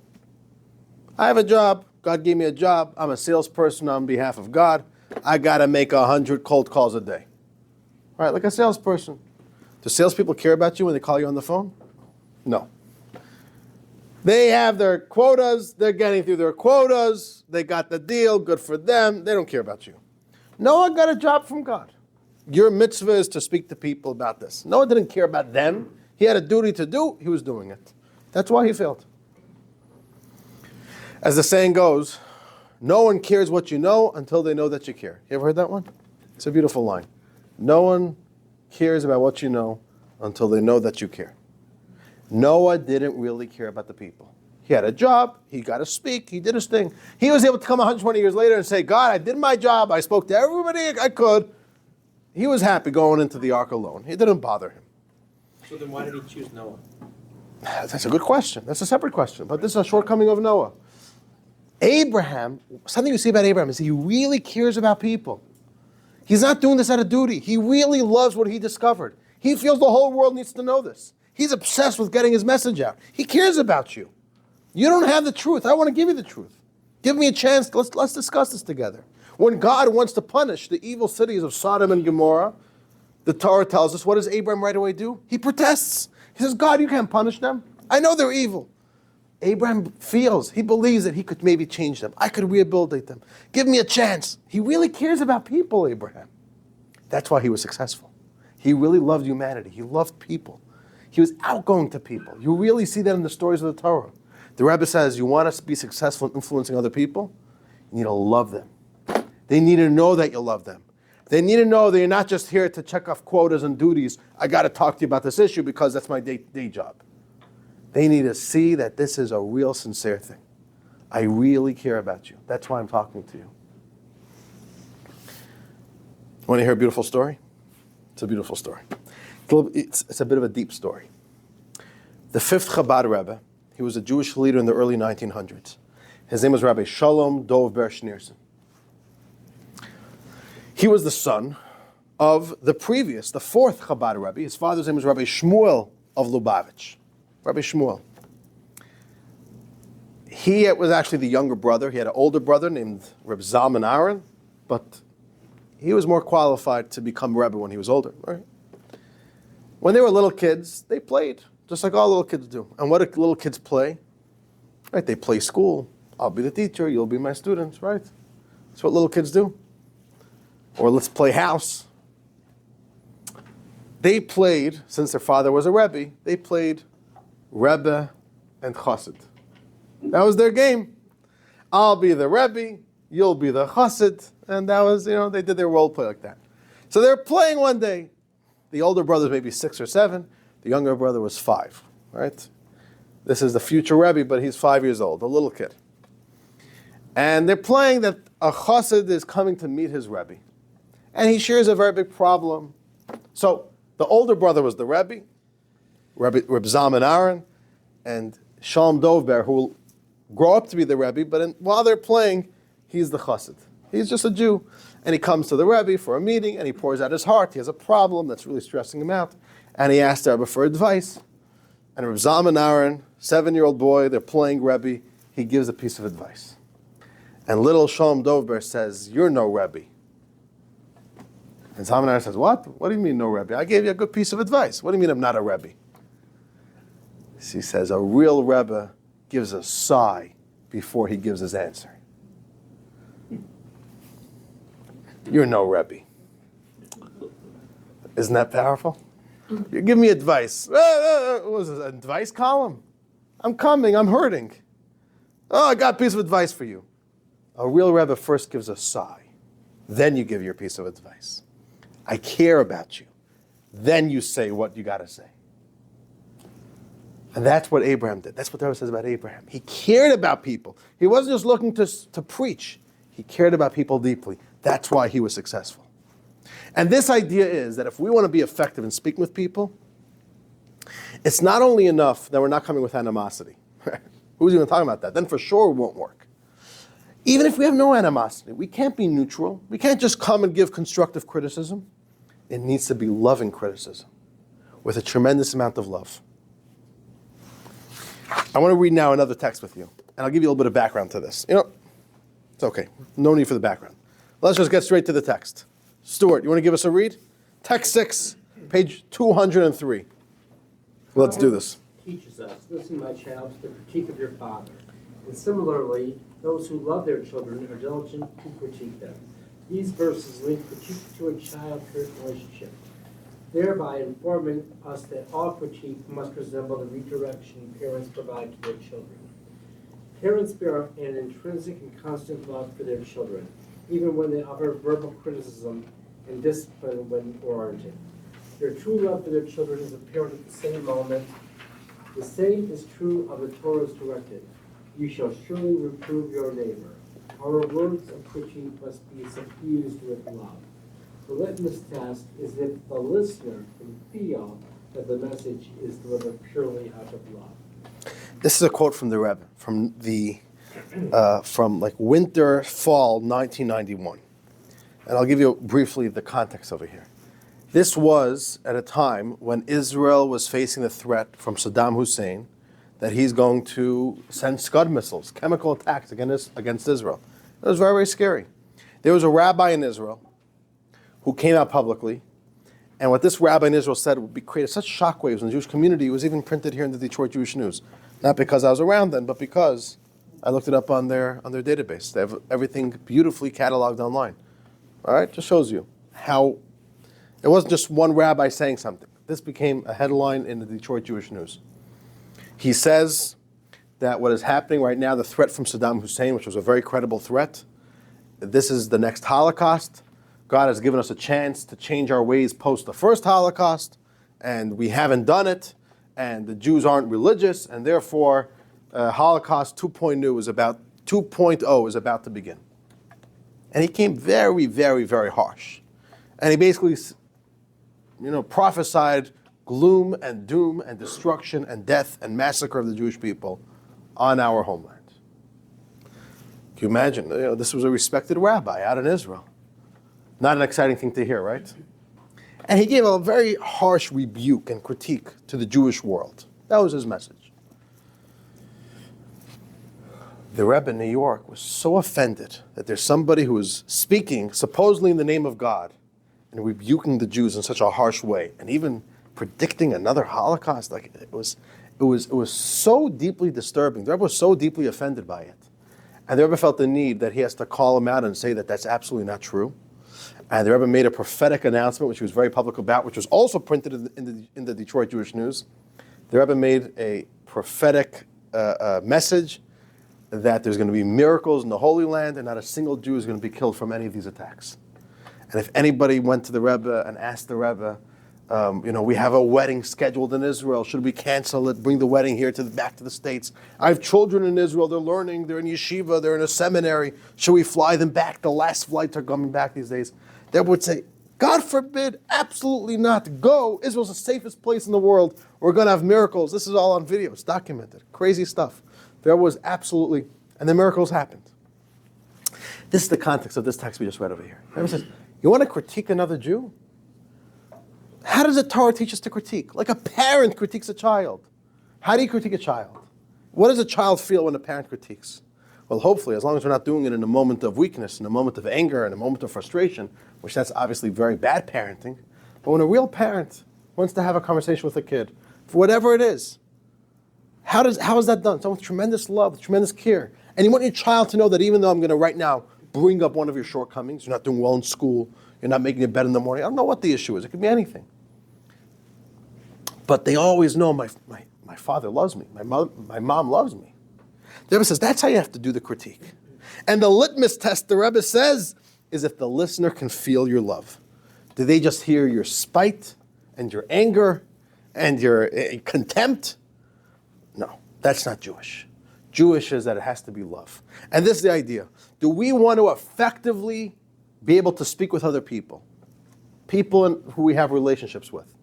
I have a job. God gave me a job. I'm a salesperson on behalf of God. I got to make 100 cold calls a day. Right, like a salesperson. Do salespeople care about you when they call you on the phone? No. They have their quotas. They're getting through their quotas. They got the deal. Good for them. They don't care about you. Noah got a job from God. Your mitzvah is to speak to people about this. Noah didn't care about them. He had a duty to do. He was doing it. That's why he failed. As the saying goes, no one cares what you know until they know that you care. You ever heard that one? It's a beautiful line. No one cares about what you know until they know that you care. Noah didn't really care about the people. He had a job. He got to speak. He did his thing. He was able to come 120 years later and say, God, I did my job. I spoke to everybody I could. He was happy going into the ark alone. It didn't bother him. So then why did he choose Noah? That's a good question. That's a separate question. But this is a shortcoming of Noah. Abraham, something you see about Abraham is he really cares about people. He's not doing this out of duty. He really loves what he discovered. He feels the whole world needs to know this. He's obsessed with getting his message out. He cares about you. You don't have the truth. I want to give you the truth. Give me a chance. Let's discuss this together. When God wants to punish the evil cities of Sodom and Gomorrah, the Torah tells us, what does Abraham right away do? He protests. He says, God, you can't punish them. I know they're evil. Abraham feels, he believes that he could maybe change them. I could rehabilitate them. Give me a chance. He really cares about people, Abraham. That's why he was successful. He really loved humanity. He loved people. He was outgoing to people. You really see that in the stories of the Torah. The Rebbe says, you want us to be successful in influencing other people? You need to love them. They need to know that you love them. They need to know that you're not just here to check off quotas and duties. I got to talk to you about this issue because that's my day job. They need to see that this is a real sincere thing. I really care about you. That's why I'm talking to you. Want to hear a beautiful story? It's a beautiful story. It's a bit of a deep story. The 5th Chabad Rebbe, he was a Jewish leader in the early 1900s. His name was Rabbi Shalom Dov Ber Schneerson. He was the son of the 4th Chabad Rebbe. His father's name was Rabbi Shmuel of Lubavitch. Rabbi Shmuel. He was actually the younger brother. He had an older brother named Reb Zalman Aaron, but he was more qualified to become Rebbe when he was older. Right? When they were little kids, they played, just like all little kids do. And what do little kids play? Right? They play school. I'll be the teacher, you'll be my student, right? That's what little kids do. Or let's play house. They played, since their father was a Rebbe, they played Rebbe and Chassid. That was their game. I'll be the Rebbe, you'll be the Chassid. And that was, they did their role play like that. So they're playing one day. The older brother's maybe 6 or 7. The younger brother was 5, right? This is the future Rebbe, but he's 5 years old, a little kid. And they're playing that a Chassid is coming to meet his Rebbe. And he shares a very big problem. So the older brother was the Rebbe, Reb Zalman Aaron, and Shalom Dovber, who will grow up to be the Rebbe, but while they're playing, he's the Chassid. He's just a Jew. And he comes to the Rebbe for a meeting, and he pours out his heart. He has a problem that's really stressing him out. And he asks the Rebbe for advice. And Reb Zalman Aaron, 7-year-old boy, they're playing Rebbe, he gives a piece of advice. And little Shalom Dovber says, you're no Rebbe. And Zalman Aaron says, what? What do you mean no Rebbe? I gave you a good piece of advice. What do you mean I'm not a Rebbe? He says, a real Rebbe gives a sigh before he gives his answer. you're no Rebbe. Isn't that powerful? You give me advice. What was this, an advice column? I'm coming, I'm hurting. Oh, I got a piece of advice for you. A real Rebbe first gives a sigh. Then you give your piece of advice. I care about you. Then you say what you got to say. And that's what Abraham did. That's what the Rebbe says about Abraham. He cared about people. He wasn't just looking to preach. He cared about people deeply. That's why he was successful. And this idea is that if we want to be effective in speaking with people, it's not only enough that we're not coming with animosity. Who's even talking about that? Then for sure it won't work. Even if we have no animosity, we can't be neutral. We can't just come and give constructive criticism. It needs to be loving criticism with a tremendous amount of love. I want to read now another text with you, and I'll give you a little bit of background to this. It's okay. No need for the background. Let's just get straight to the text. Stuart, you want to give us a read? Text 6, page 203. Let's do this. Teaches us, listen, my child, to the critique of your father. And similarly, those who love their children are diligent to critique them. These verses link critique to a child-parent relationship, thereby informing us that all critique must resemble the redirection parents provide to their children. Parents bear an intrinsic and constant love for their children, even when they offer verbal criticism and discipline when warranted. Their true love for their children is apparent at the same moment. The same is true of the Torah's directive. You shall surely reprove your neighbor. Our words of critique must be suffused with love. The litmus test is if the listener can feel that the message is delivered purely out of love. This is a quote from the Rebbe, from like winter, fall 1991. And I'll give you briefly the context over here. This was at a time when Israel was facing the threat from Saddam Hussein that he's going to send Scud missiles, chemical attacks against Israel. It was very, very scary. There was a rabbi in Israel who came out publicly, and what this rabbi in Israel said would create such shockwaves in the Jewish community. It was even printed here in the Detroit Jewish News. Not because I was around then, but because I looked it up on their database. They have everything beautifully cataloged online. All right, just shows you how it wasn't just one rabbi saying something. This became a headline in the Detroit Jewish News. He says that what is happening right now, the threat from Saddam Hussein, which was a very credible threat, this is the next Holocaust. God has given us a chance to change our ways post the first Holocaust, and we haven't done it, and the Jews aren't religious, and therefore Holocaust 2.0 is about to begin. And he came very, very, very harsh. And he basically prophesied gloom and doom and destruction and death and massacre of the Jewish people on our homeland. Can you imagine? This was a respected rabbi out in Israel. Not an exciting thing to hear, right? And he gave a very harsh rebuke and critique to the Jewish world. That was his message. The Rebbe in New York was so offended that there's somebody who is speaking supposedly in the name of God and rebuking the Jews in such a harsh way, and even predicting another Holocaust. Like it was so deeply disturbing. The Rebbe was so deeply offended by it, and the Rebbe felt the need that he has to call him out and say that that's absolutely not true. And the Rebbe made a prophetic announcement, which he was very public about, which was also printed in the Detroit Jewish News. The Rebbe made a prophetic message that there's going to be miracles in the Holy Land, and not a single Jew is going to be killed from any of these attacks. And if anybody went to the Rebbe and asked the Rebbe, we have a wedding scheduled in Israel, should we cancel it, bring the wedding here back to the States? I have children in Israel, they're learning, they're in yeshiva, they're in a seminary, should we fly them back? The last flights are coming back these days. They would say, God forbid, absolutely not. Go, Israel's the safest place in the world. We're going to have miracles. This is all on video, it's documented. Crazy stuff. There was absolutely, and the miracles happened. This is the context of this text we just read over here. The Rebbe says, you want to critique another Jew? How does the Torah teach us to critique? Like a parent critiques a child. How do you critique a child? What does a child feel when a parent critiques? Well, hopefully, as long as we're not doing it in a moment of weakness, in a moment of anger, in a moment of frustration, which that's obviously very bad parenting, but when a real parent wants to have a conversation with a kid, for whatever it is, how is that done? It's done with tremendous love, with tremendous care. And you want your child to know that even though I'm going to right now bring up one of your shortcomings. You're not doing well in school. You're not making your bed in the morning. I don't know what the issue is. It could be anything. But they always know my father loves me. My mom loves me. The Rebbe says that's how you have to do the critique. And the litmus test, the Rebbe says, is if the listener can feel your love. Do they just hear your spite and your anger and your contempt? No, that's not Jewish. Jewish is that it has to be love. And this is the idea. Do we want to effectively be able to speak with other people who we have relationships with,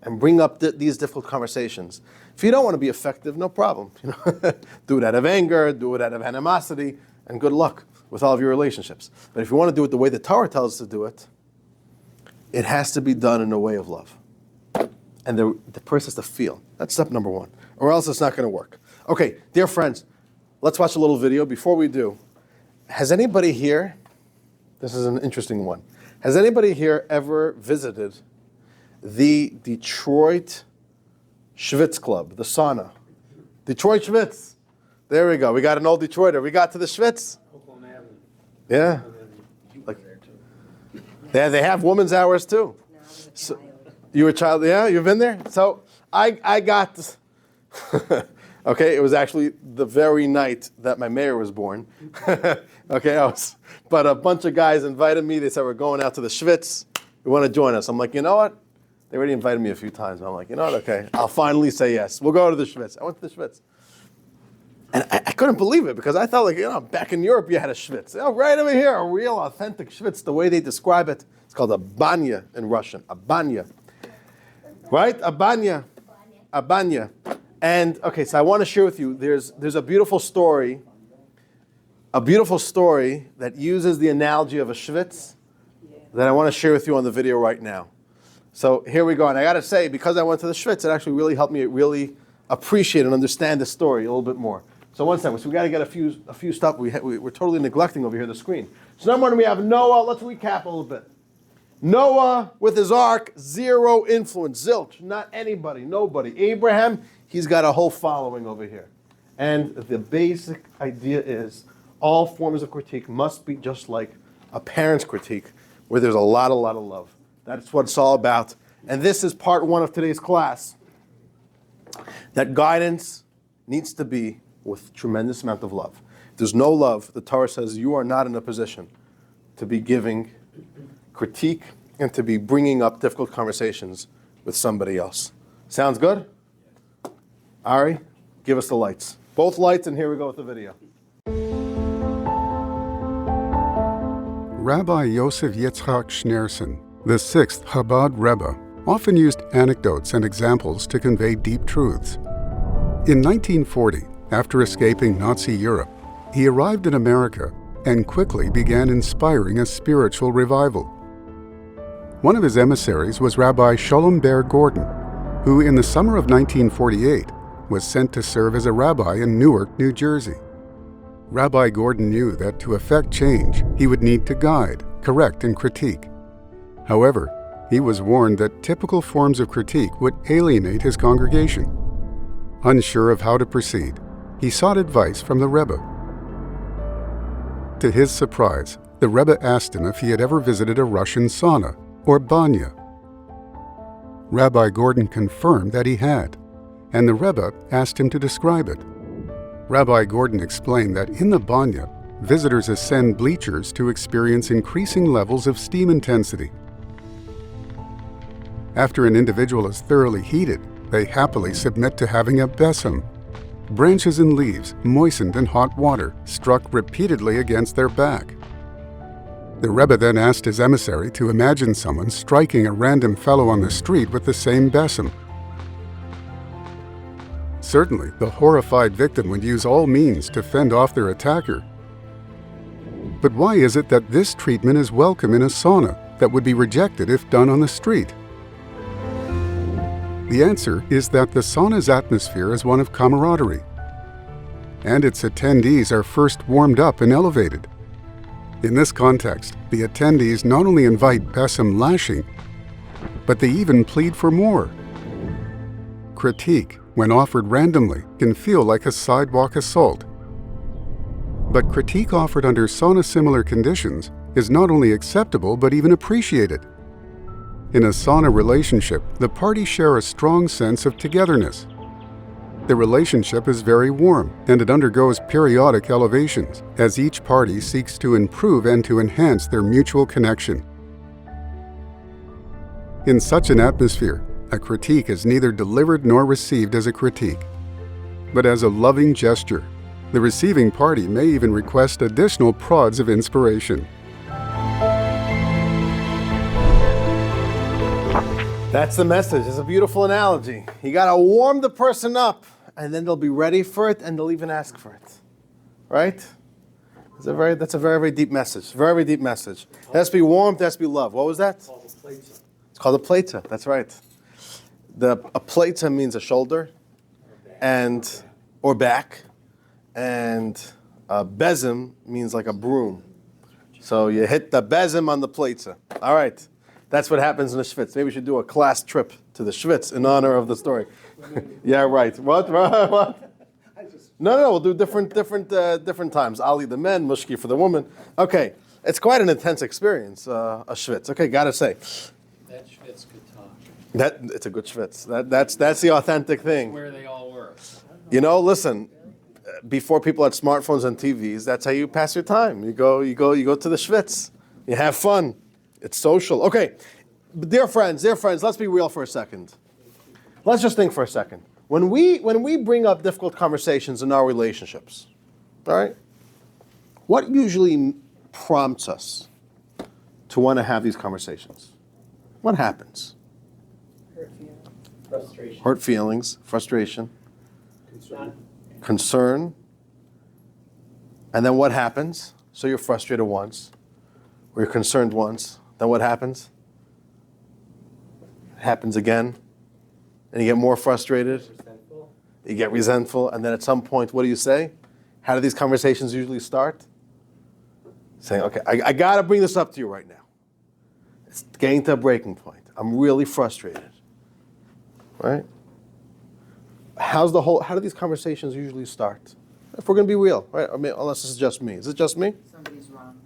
and bring up these difficult conversations? If you don't want to be effective, no problem. Do it out of anger, do it out of animosity, and good luck with all of your relationships. But if you want to do it the way the Torah tells us to do it, it has to be done in a way of love. And the person has to feel. That's step number one. Or else it's not going to work. Okay, dear friends, let's watch a little video. Before we do, has anybody here, this is an interesting one, has anybody here ever visited the Detroit Schwitz Club, the sauna? Detroit Schwitz. There we go. We got an old Detroiter. We got to the Schwitz. Yeah. Like, yeah, they have women's hours too. So, you were a child, yeah? You've been there? So I got, okay, it was actually the very night that my mayor was born. Okay, but a bunch of guys invited me. They said, we're going out to the Schwitz. You want to join us? I'm like, you know what? They already invited me a few times. I'm like, you know what? Okay, I'll finally say yes. We'll go to the Schwitz. I went to the Schwitz. And I couldn't believe it because I thought, like, back in Europe you had a Schwitz. Right over here, a real authentic Schwitz, the way they describe it. It's called a banya in Russian, a banya. Right? A banya. A banya. And, okay, so I want to share with you, there's a beautiful story that uses the analogy of a Schwitz that I want to share with you on the video right now. So here we go. And I got to say, because I went to the Schwitz, it actually really helped me really appreciate and understand the story a little bit more. So one second. So we got to get a few stuff. We're totally neglecting over here the screen. So number one, we have Noah. Let's recap a little bit. Noah with his ark, zero influence, zilch, not anybody, nobody. Abraham, he's got a whole following over here. And the basic idea is all forms of critique must be just like a parent's critique, where there's a lot of love. That's what it's all about. And this is part one of today's class. That guidance needs to be with tremendous amount of love. If there's no love, the Torah says you are not in a position to be giving critique and to be bringing up difficult conversations with somebody else. Sounds good? Ari, give us the lights. Both lights, and here we go with the video. Rabbi Yosef Yitzchak Schneerson, the sixth Chabad Rebbe, often used anecdotes and examples to convey deep truths. In 1940, after escaping Nazi Europe, he arrived in America and quickly began inspiring a spiritual revival. One of his emissaries was Rabbi Sholem Ber Gordon, who in the summer of 1948 was sent to serve as a rabbi in Newark, New Jersey. Rabbi Gordon knew that to effect change, he would need to guide, correct, and critique. However, he was warned that typical forms of critique would alienate his congregation. Unsure of how to proceed, he sought advice from the Rebbe. To his surprise, the Rebbe asked him if he had ever visited a Russian sauna, or banya. Rabbi Gordon confirmed that he had, and the Rebbe asked him to describe it. Rabbi Gordon explained that in the banya, visitors ascend bleachers to experience increasing levels of steam intensity. After an individual is thoroughly heated, they happily submit to having a besom, branches and leaves moistened in hot water struck repeatedly against their back. The Rebbe then asked his emissary to imagine someone striking a random fellow on the street with the same besom. Certainly, the horrified victim would use all means to fend off their attacker. But why is it that this treatment is welcome in a sauna that would be rejected if done on the street? The answer is that the sauna's atmosphere is one of camaraderie, and its attendees are first warmed up and elevated. In this context, the attendees not only invite besom lashing, but they even plead for more. Critique, when offered randomly, can feel like a sidewalk assault. But critique offered under sauna-similar conditions is not only acceptable but even appreciated. In a sauna relationship, the parties share a strong sense of togetherness. The relationship is very warm, and it undergoes periodic elevations as each party seeks to improve and to enhance their mutual connection. In such an atmosphere, a critique is neither delivered nor received as a critique, but as a loving gesture. The receiving party may even request additional prods of inspiration. That's the message. It's a beautiful analogy. You got to warm the person up, and then they'll be ready for it, and they'll even ask for it. Right? That's a very, very deep message. Very, very deep message. It has to be warmth, it has to be love. What was that? It's called a plate. It's called a plata. That's right. A plata means a shoulder, or back, and a bezim means like a broom. So you hit the bezim on the plata. All right. That's what happens in the Schwitz. Maybe we should do a class trip to the Schwitz in honor of the story. Yeah, right. What? No. We'll do different times. Ali the men, Mushki for the woman. Okay. It's quite an intense experience, a Schwitz. Okay, gotta say. That Schwitz could talk. It's a good Schwitz. That's the authentic thing. Where they all were. You know, listen. Before people had smartphones and TVs, that's how you pass your time. You go to the Schwitz. You have fun. It's social. Okay, dear friends, let's be real for a second. Let's just think for a second. When we bring up difficult conversations in our relationships, all right, what usually prompts us to want to have these conversations? What happens? Hurt feelings, frustration, concern. And then what happens? So you're frustrated once, or you're concerned once. Then what happens? It happens again. And you get more frustrated. You get resentful. And then at some point, what do you say? How do these conversations usually start? Saying, okay, I got to bring this up to you right now. It's getting to a breaking point. I'm really frustrated. Right? How do these conversations usually start? If we're going to be real, right? I mean, unless it's just me. Is it just me? Somebody's wrong.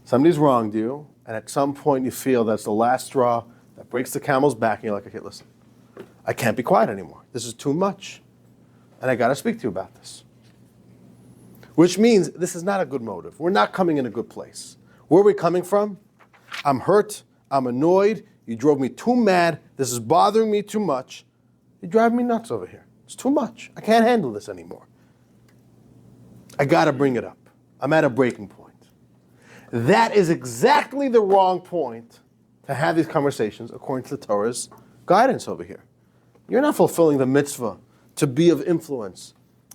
Somebody's wronged you, and at some point you feel that's the last straw that breaks the camel's back, and you're like, okay, listen, I can't be quiet anymore. This is too much, and I got to speak to you about this. Which means this is not a good motive. We're not coming in a good place. Where are we coming from? I'm hurt. I'm annoyed. You drove me too mad. This is bothering me too much. You're driving me nuts over here. It's too much. I can't handle this anymore. I got to bring it up. I'm at a breaking point. That is exactly the wrong point to have these conversations according to the Torah's guidance over here. You're not fulfilling the mitzvah to be of influence,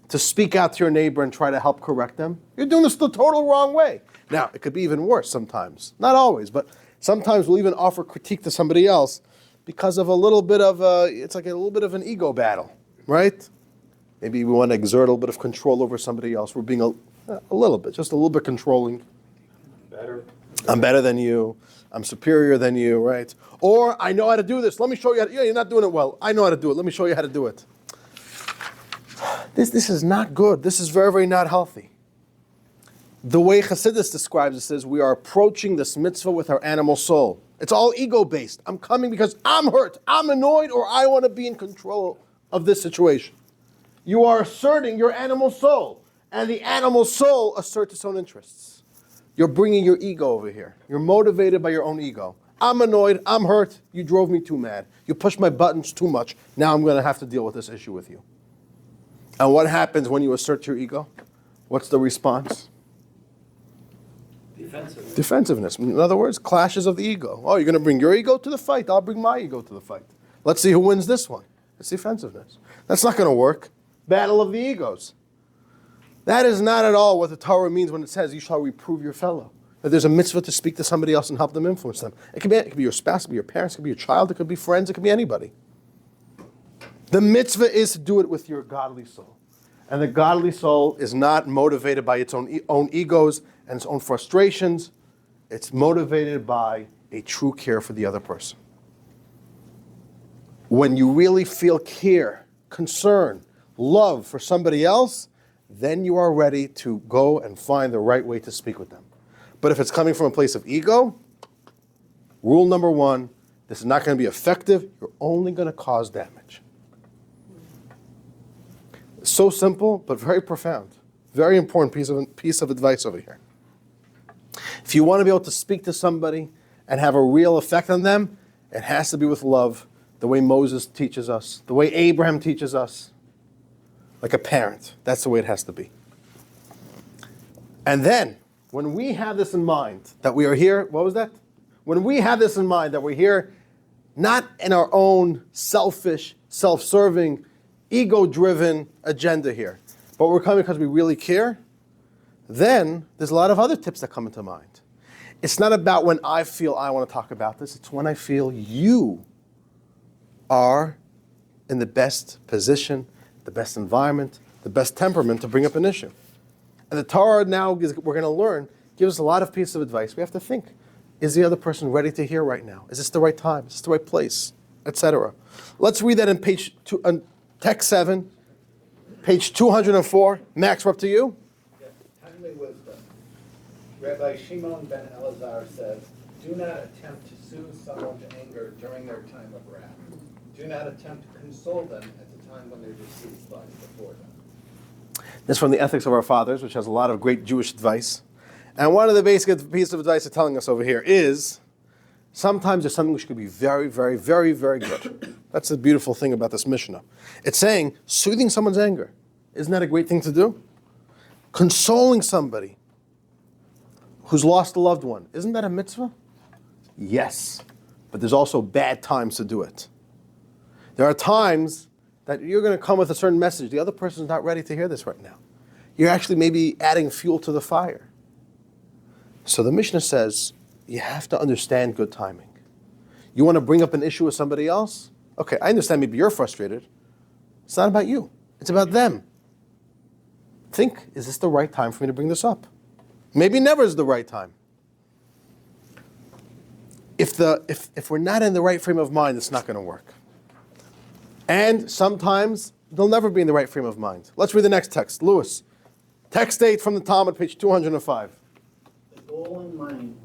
to speak out to your neighbor and try to help correct them. You're doing this the total wrong way. Now, it could be even worse sometimes. Not always, but sometimes we'll even offer critique to somebody else because of a little bit of it's like a little bit of an ego battle, right? Maybe we want to exert a little bit of control over somebody else. We're being a little bit, just a little bit controlling. I'm better than you. I'm superior than you, right? Or I know how to do this. Let me show you how to, you're not doing it well. I know how to do it. Let me show you how to do it. This is not good. This is very, very not healthy. The way Chassidus describes it says we are approaching this mitzvah with our animal soul. It's all ego-based. I'm coming because I'm hurt, I'm annoyed, or I want to be in control of this situation. You are asserting your animal soul, and the animal soul asserts its own interests. You're bringing your ego over here. You're motivated by your own ego. I'm annoyed, I'm hurt, you drove me too mad. You pushed my buttons too much. Now I'm going to have to deal with this issue with you. And what happens when you assert your ego? What's the response? Defensiveness. In other words, clashes of the ego. Oh, you're going to bring your ego to the fight. I'll bring my ego to the fight. Let's see who wins this one. It's defensiveness. That's not going to work. Battle of the egos. That is not at all what the Torah means when it says you shall reprove your fellow. That there's a mitzvah to speak to somebody else and help them influence them. It could be your spouse, it could be your parents, it could be your child, it could be friends, it could be anybody. The mitzvah is to do it with your godly soul. And the godly soul is not motivated by its own egos and its own frustrations. It's motivated by a true care for the other person. When you really feel care, concern, love for somebody else, then you are ready to go and find the right way to speak with them. But if it's coming from a place of ego, rule number one, this is not going to be effective. You're only going to cause damage. So simple, but very profound. Very important piece of advice over here. If you want to be able to speak to somebody and have a real effect on them, it has to be with love, the way Moses teaches us, the way Abraham teaches us, like a parent. That's the way it has to be. And then, when we have this in mind, that we are here, what was that? When we have this in mind, that we're here not in our own selfish, self-serving, ego-driven agenda here, but we're coming because we really care, then there's a lot of other tips that come into mind. It's not about when I feel I want to talk about this, it's when I feel you are in the best position, the best environment, the best temperament to bring up an issue. And the Torah now, we're going to learn, gives us a lot of pieces of advice. We have to think, is the other person ready to hear right now? Is this the right time? Is this the right place? Etc. Let's read that in text 7, page 204. Max, we're up to you. Yes, timely wisdom. Rabbi Shimon ben Elazar says, do not attempt to soothe someone to anger during their time of wrath. Do not attempt to console them at the time when their decease lies before them. This is from the Ethics of Our Fathers, which has a lot of great Jewish advice. And one of the basic pieces of advice they're telling us over here is, sometimes there's something which could be very, very, very, very good. That's the beautiful thing about this Mishnah. It's saying, soothing someone's anger. Isn't that a great thing to do? Consoling somebody who's lost a loved one. Isn't that a mitzvah? Yes. But there's also bad times to do it. There are times that you're going to come with a certain message. The other person's not ready to hear this right now. You're actually maybe adding fuel to the fire. So the Mishnah says, you have to understand good timing. You want to bring up an issue with somebody else? Okay, I understand maybe you're frustrated. It's not about you. It's about them. Think, is this the right time for me to bring this up? Maybe never is the right time. If we're not in the right frame of mind, it's not going to work. And sometimes they'll never be in the right frame of mind. Let's read the next text. Lewis, text 8 from the Talmud, page 205. The goal in mind,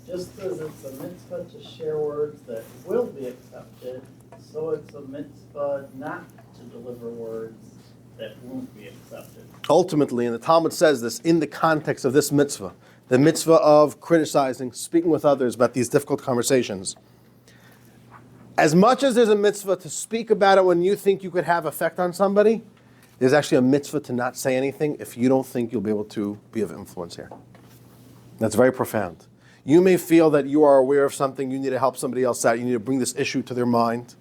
just as it's a mitzvah to share words that will be accepted, so it's a mitzvah not to deliver words that won't be accepted. Ultimately, and the Talmud says this in the context of this mitzvah, the mitzvah of criticizing, speaking with others about these difficult conversations. As much as there's a mitzvah to speak about it when you think you could have effect on somebody, there's actually a mitzvah to not say anything if you don't think you'll be able to be of influence here. That's very profound. You may feel that you are aware of something, you need to help somebody else out, you need to bring this issue to their mind,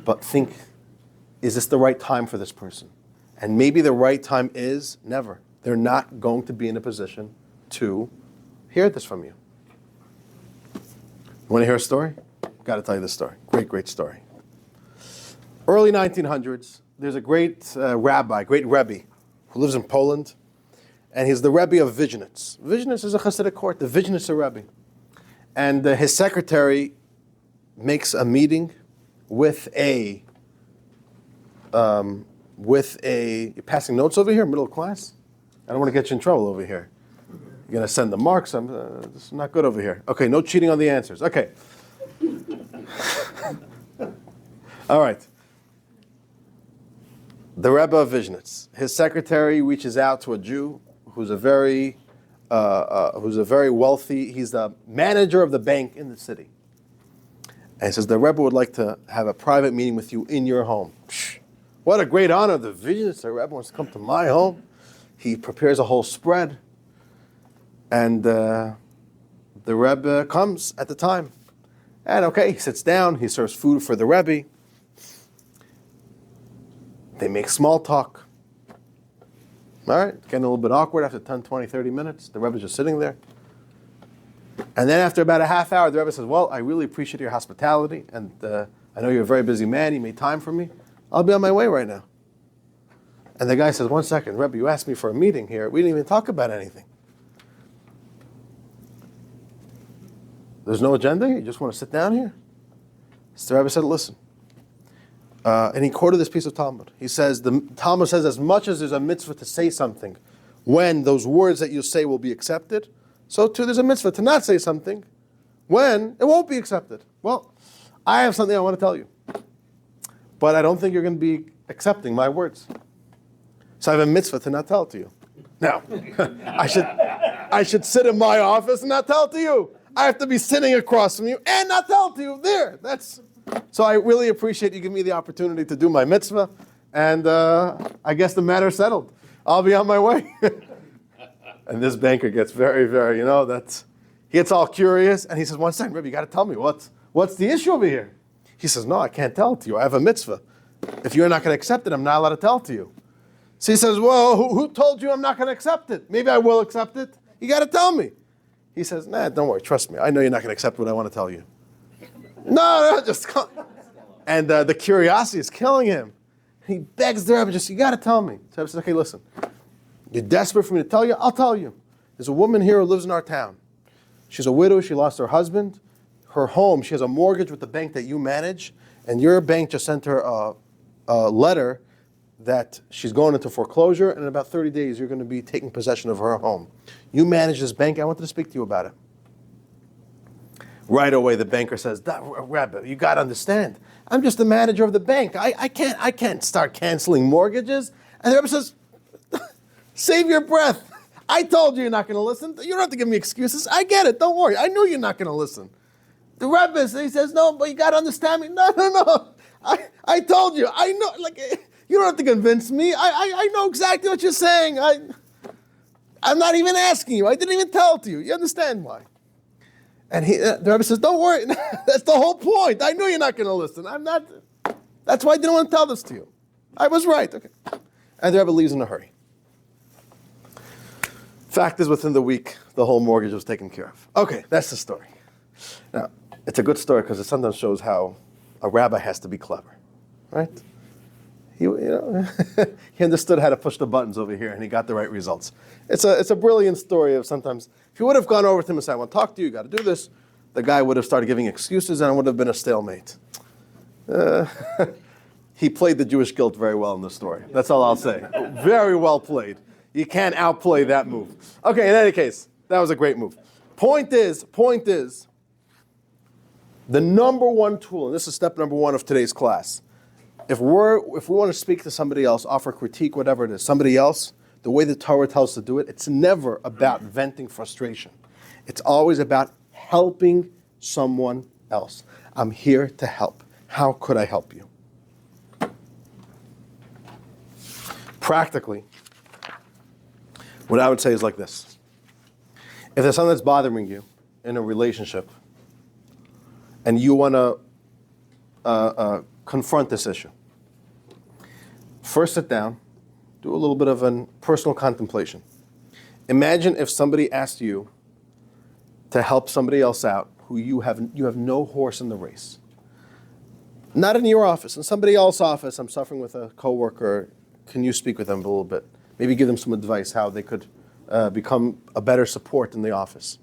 but think, is this the right time for this person? And maybe the right time is never. They're not going to be in a position to hear this from you. You want to hear a story? Got to tell you this story. Great, great story. Early 1900s, there's a great rabbi, great Rebbe, who lives in Poland, and he's the Rebbe of Vizhnitz. Vizhnitz is a Hasidic court, the Vizhnitzer Rebbe. And his secretary makes a meeting with you're passing notes over here, middle class? I don't want to get you in trouble over here. You're going to send the marks. This is not good over here. Okay, no cheating on the answers. Okay. All right. The Rebbe of Vizhnitz. His secretary reaches out to a Jew who's a very wealthy. He's the manager of the bank in the city. And he says the Rebbe would like to have a private meeting with you in your home. Psh, what a great honor! The Vizhnitzer Rebbe wants to come to my home. He prepares a whole spread, and the Rebbe comes at the time. And okay, he sits down, he serves food for the Rebbe. They make small talk. All right, getting a little bit awkward after 10, 20, 30 minutes. The Rebbe's just sitting there. And then after about a half hour, the Rebbe says, well, I really appreciate your hospitality, and I know you're a very busy man, you made time for me. I'll be on my way right now. And the guy says, 1 second, Rebbe, you asked me for a meeting here. We didn't even talk about anything. There's no agenda? You just want to sit down here? So the Rebbe said, listen, And he quoted this piece of Talmud. He says, the Talmud says, as much as there's a mitzvah to say something, when those words that you say will be accepted, so too there's a mitzvah to not say something, when it won't be accepted. Well, I have something I want to tell you, but I don't think you're going to be accepting my words. So I have a mitzvah to not tell it to you. Now, I should sit in my office and not tell it to you. I have to be sitting across from you and not tell it to you. There, so I really appreciate you giving me the opportunity to do my mitzvah, and I guess the matter's settled. I'll be on my way. And this banker gets very, very, he gets all curious, and he says, 1 second, Rebbe, you got to tell me, what's the issue over here? He says, no, I can't tell it to you. I have a mitzvah. If you're not going to accept it, I'm not allowed to tell it to you. So he says, well, who told you I'm not going to accept it? Maybe I will accept it. You got to tell me. He says, nah, don't worry, trust me. I know you're not going to accept what I want to tell you. No, just come. And the curiosity is killing him. He begs the Rebbe, you got to tell me. So Rebbe says, okay, listen. You're desperate for me to tell you? I'll tell you. There's a woman here who lives in our town. She's a widow. She lost her husband. Her home, she has a mortgage with the bank that you manage, and your bank just sent her a letter that she's going into foreclosure, and in about 30 days, you're going to be taking possession of her home. You manage this bank. I wanted to speak to you about it. Right away, the banker says, Rabbi, you got to understand. I'm just the manager of the bank. I can't start canceling mortgages. And the Rebbe says, save your breath. I told you you're not going to listen. You don't have to give me excuses. I get it. Don't worry. I knew you're not going to listen. The Rebbe, he says, no, but you got to understand me. No. I told you. I know. You don't have to convince me. I know exactly what you're saying. I'm not even asking you. I didn't even tell it to you. You understand why? And the Rebbe says, don't worry. That's the whole point. I knew you're not going to listen. That's why I didn't want to tell this to you. I was right. Okay. And the Rebbe leaves in a hurry. Fact is, within the week, the whole mortgage was taken care of. Okay, that's the story. Now, it's a good story because it sometimes shows how a rabbi has to be clever, right? He understood how to push the buttons over here, and he got the right results. It's a brilliant story of sometimes, if you would have gone over to him and said, I want to talk to you, you got to do this, the guy would have started giving excuses, and it would have been a stalemate. He played the Jewish guilt very well in the story. That's all I'll say. Very well played. You can't outplay that move. Okay, in any case, that was a great move. Point is, the number one tool, and this is step number one of today's class, if we want to speak to somebody else, offer critique, whatever it is, somebody else, the way the Torah tells us to do it, it's never about venting frustration. It's always about helping someone else. I'm here to help. How could I help you? Practically, what I would say is like this. If there's something that's bothering you in a relationship, and you want to confront this issue, first sit down, do a little bit of a personal contemplation. Imagine if somebody asked you to help somebody else out who you have no horse in the race. Not in your office, in somebody else's office. I'm suffering with a coworker. Can you speak with them a little bit? Maybe give them some advice how they could become a better support in the office.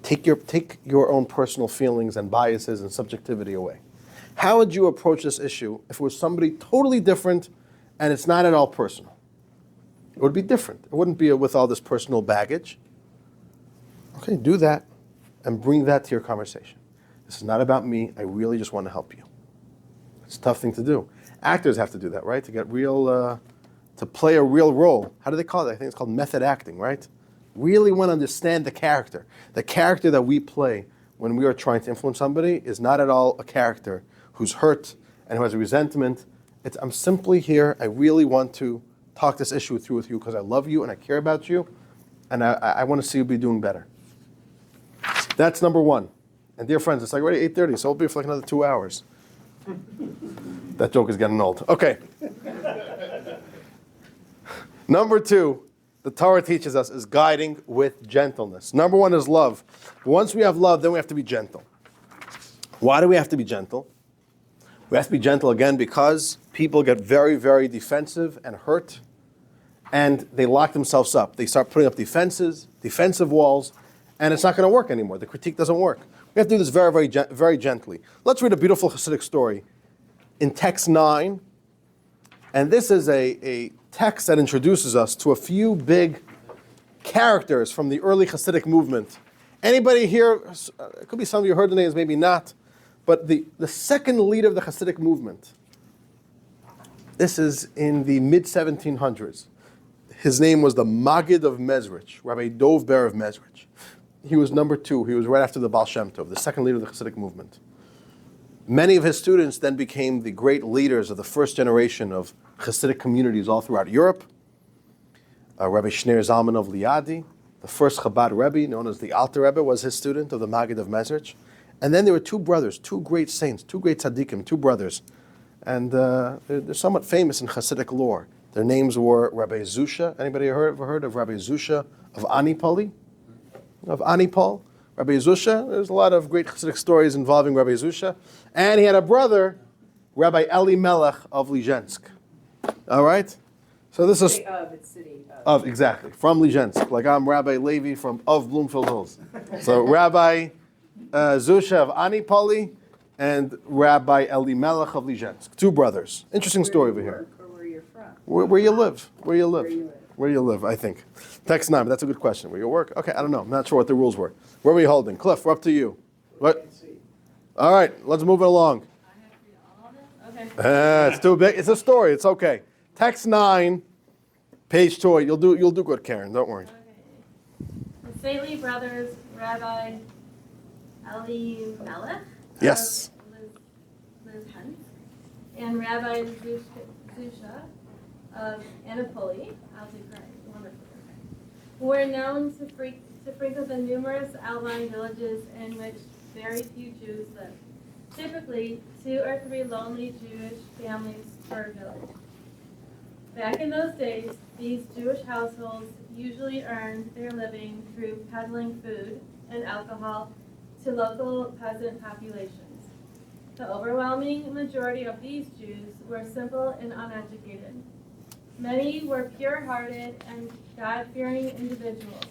Take your own personal feelings and biases and subjectivity away. How would you approach this issue if it was somebody totally different and it's not at all personal? It would be different. It wouldn't be with all this personal baggage. Okay, do that and bring that to your conversation. This is not about me. I really just want to help you. It's a tough thing to do. Actors have to do that, right? To get real, to play a real role. How do they call it? I think it's called method acting, right? Really want to understand the character. The character that we play when we are trying to influence somebody is not at all a character who's hurt and who has a resentment. I'm simply here. I really want to talk this issue through with you because I love you and I care about you, and I want to see you be doing better. That's number one. And dear friends, it's like already 8:30, so we'll be for like another 2 hours. That joke is getting old. Okay. Number two, the Torah teaches us, is guiding with gentleness. Number one is love. Once we have love, then we have to be gentle. Why do we have to be gentle? We have to be gentle again because people get very, very defensive and hurt, and they lock themselves up. They start putting up defensive walls, and it's not going to work anymore. The critique doesn't work. We have to do this very, very, very gently. Let's read a beautiful Hasidic story. in text 9. And this is a text that introduces us to a few big characters from the early Hasidic movement. Anybody here, it could be some of you heard the names, maybe not, but the second leader of the Hasidic movement, this is in the mid-1700s. His name was the Maggid of Mezrich, Rabbi Dov Ber of Mezrich. He was number 2. He was right after the Baal Shem Tov, the second leader of the Hasidic movement. Many of his students then became the great leaders of the first generation of Hasidic communities all throughout Europe. Rabbi Shneir Zalman of Liadi, the first Chabad Rebbe, known as the Alter Rebbe, was his student of the Maggid of Mezrich. And then there were 2 brothers, 2 great saints, 2 great tzaddikim, 2 brothers. And they're somewhat famous in Hasidic lore. Their names were Rabbi Zusha. Anybody ever heard of Rabbi Zusha of Anipoli? Of Anipol? Rabbi Zusha. There's a lot of great Hasidic stories involving Rabbi Zusha. And he had a brother, Rabbi Eli Melech of Lizhensk. All right? So this is... Of, exactly. From Lizhensk. Like I'm Rabbi Levi of Bloomfield Hills. So Rabbi Zusha of Anipoli and Rabbi Eli Melech of Lizhensk. 2 brothers. Interesting story over here. Or where you're from. Where you live. Where you live. Where you live, I think. Text 9, but that's a good question. Where you work? Okay, I don't know. I'm not sure what the rules were. Where are we holding? Cliff, we're up to you. What? All right, let's move it along. It's too big. It's a story. It's okay. Text 9, page 2. You'll do good, Karen. Don't worry. Okay. The saintly brothers, Rabbi Eli Melech. Yes. Liz Hunt, and Rabbi Zusha of Anipoli, who were known to frequent the numerous outlying villages in which very few Jews lived. Typically, 2 or 3 lonely Jewish families per village. Back in those days, these Jewish households usually earned their living through peddling food and alcohol to local peasant populations. The overwhelming majority of these Jews were simple and uneducated. Many were pure-hearted and God-fearing individuals,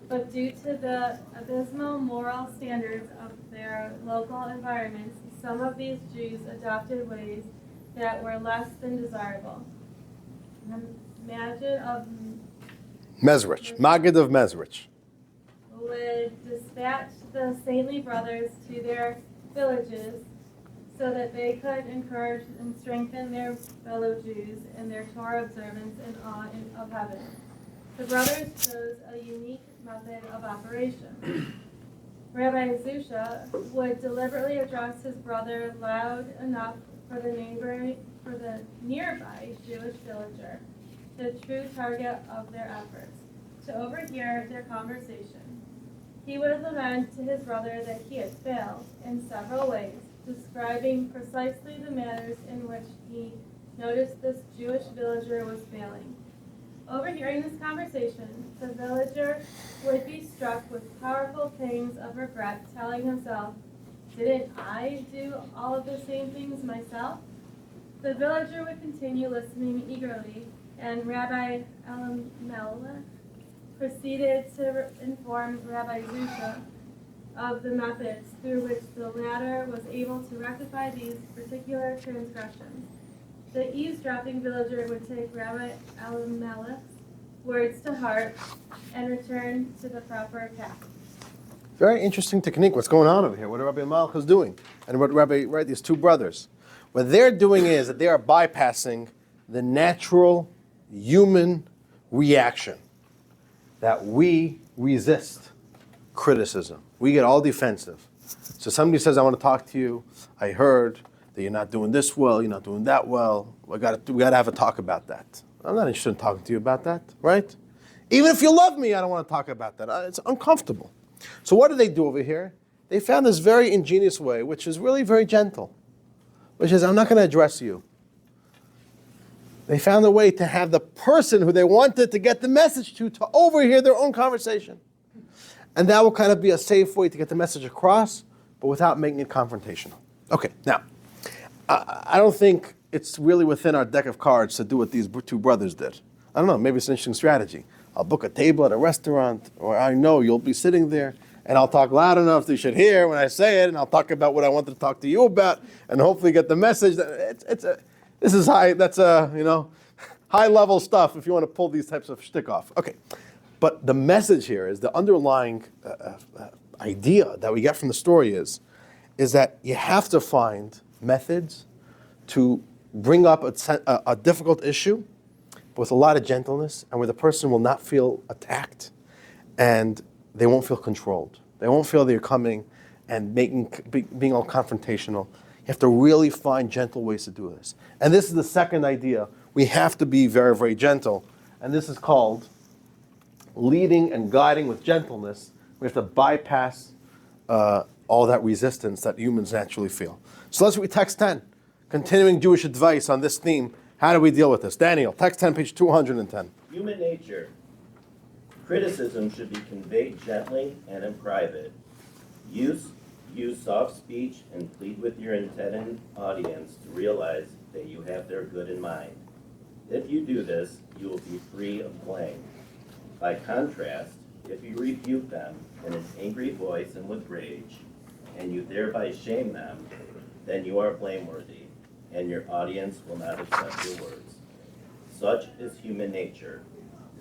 but due to the abysmal moral standards of their local environments, some of these Jews adopted ways that were less than desirable. Imagine of Mezrich, Maggid of Mezrich. Would dispatch the saintly brothers to their villages so that they could encourage and strengthen their fellow Jews in their Torah observance and awe of heaven. The brothers chose a unique method of operation. Rabbi Zusha would deliberately address his brother loud enough for the nearby Jewish villager, the true target of their efforts, to overhear their conversation. He would lament to his brother that he had failed in several ways, describing precisely the manners in which he noticed this Jewish villager was failing. Overhearing this conversation, the villager would be struck with powerful pangs of regret, telling himself, "Didn't I do all of the same things myself?" The villager would continue listening eagerly, and Rabbi Elimelech proceeded to inform Rabbi Zusha of the methods through which the latter was able to rectify these particular transgressions. The eavesdropping villager would take Rabbi Elimelech's words to heart and return to the proper path. Very interesting technique. What's going on over here? What Rabbi Malach is doing, and what these 2 brothers, what they're doing is that they are bypassing the natural human reaction that we resist criticism. We get all defensive. So somebody says, "I want to talk to you. I heard that you're not doing this well. You're not doing that well. We got to have a talk about that." I'm not interested in talking to you about that, right? Even if you love me, I don't want to talk about that. It's uncomfortable. So what do they do over here? They found this very ingenious way, which is really very gentle, which is, I'm not going to address you. They found a way to have the person who they wanted to get the message to overhear their own conversation. And that will kind of be a safe way to get the message across, but without making it confrontational. Okay, now, I don't think it's really within our deck of cards to do what these 2 brothers did. I don't know, maybe it's an interesting strategy. I'll book a table at a restaurant, or I know you'll be sitting there, and I'll talk loud enough that you should hear when I say it, and I'll talk about what I wanted to talk to you about, and hopefully get the message. This is high. That's high level stuff if you want to pull these types of shtick off. Okay, but the message here is the underlying idea that we get from the story is that you have to find methods to bring up a difficult issue with a lot of gentleness, and where the person will not feel attacked, and they won't feel controlled. They won't feel that you're coming and being all confrontational. You have to really find gentle ways to do this. And this is the second idea. We have to be very, very gentle. And this is called leading and guiding with gentleness. We have to bypass all that resistance that humans naturally feel. So let's read text 10. Continuing Jewish advice on this theme. How do we deal with this? Daniel, text 10, page 210. Human nature. Criticism should be conveyed gently and in private. Use soft speech and plead with your intended audience to realize that you have their good in mind. If you do this, you will be free of blame. By contrast, if you rebuke them in an angry voice and with rage, and you thereby shame them, then you are blameworthy, and your audience will not accept your words. Such is human nature.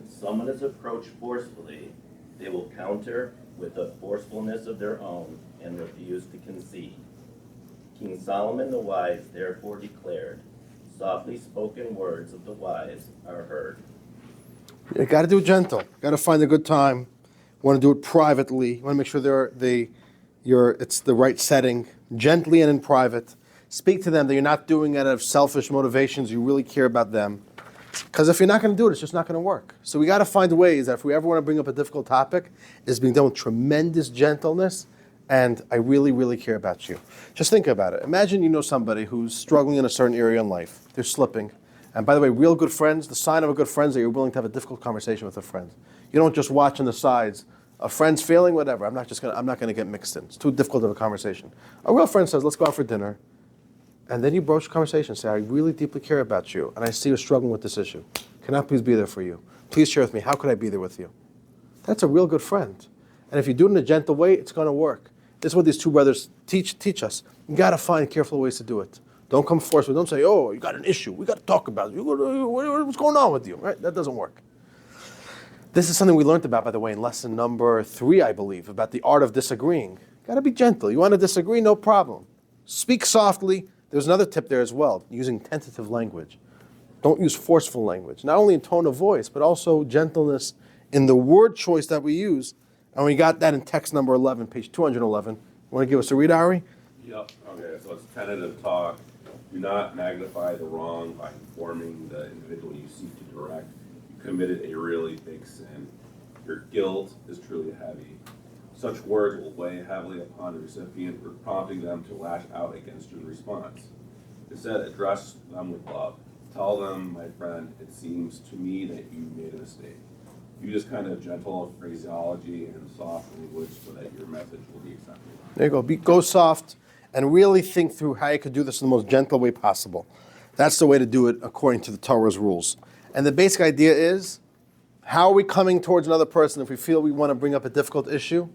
If someone is approached forcefully, they will counter with the forcefulness of their own and refuse to concede. King Solomon the wise therefore declared, softly spoken words of the wise are heard. You got to do it gentle. Got to find a good time. Want to do it privately. You want to make sure it's the right setting, gently and in private. Speak to them that you're not doing it out of selfish motivations. You really care about them. Because if you're not going to do it, it's just not going to work. So we got to find ways that if we ever want to bring up a difficult topic, it's being done with tremendous gentleness, and I really, really care about you. Just think about it. Imagine you know somebody who's struggling in a certain area in life. They're slipping. And by the way, real good friends, the sign of a good friend is that you're willing to have a difficult conversation with a friend. You don't just watch on the sides. A friend's failing, whatever. I'm not going to get mixed in. It's too difficult of a conversation. A real friend says, let's go out for dinner. And then you broach the conversation, say, I really deeply care about you, and I see you're struggling with this issue. Can I please be there for you? Please share with me. How could I be there with you? That's a real good friend. And if you do it in a gentle way, it's going to work. This is what these two brothers teach us. You got to find careful ways to do it. Don't come forceful. Don't say, oh, you got an issue. We got to talk about it. What's going on with you? Right? That doesn't work. This is something we learned about, by the way, in lesson number 3, I believe, about the art of disagreeing. Got to be gentle. You want to disagree? No problem. Speak softly. There's another tip there as well, using tentative language. Don't use forceful language, not only in tone of voice, but also gentleness in the word choice that we use. And we got that in text number 11, page 211. You want to give us a read, Ari? Yep. Okay, so it's tentative talk. Do not magnify the wrong by informing the individual you seek to direct. You committed a really big sin. Your guilt is truly heavy. Such words will weigh heavily upon the recipient, prompting them to lash out against your response. Instead, address them with love. Tell them, my friend, it seems to me that you made a mistake. Use kind of gentle phraseology and soft language so that your message will be accepted. There you go. Go soft and really think through how you could do this in the most gentle way possible. That's the way to do it according to the Torah's rules. And the basic idea is, how are we coming towards another person if we feel we want to bring up a difficult issue?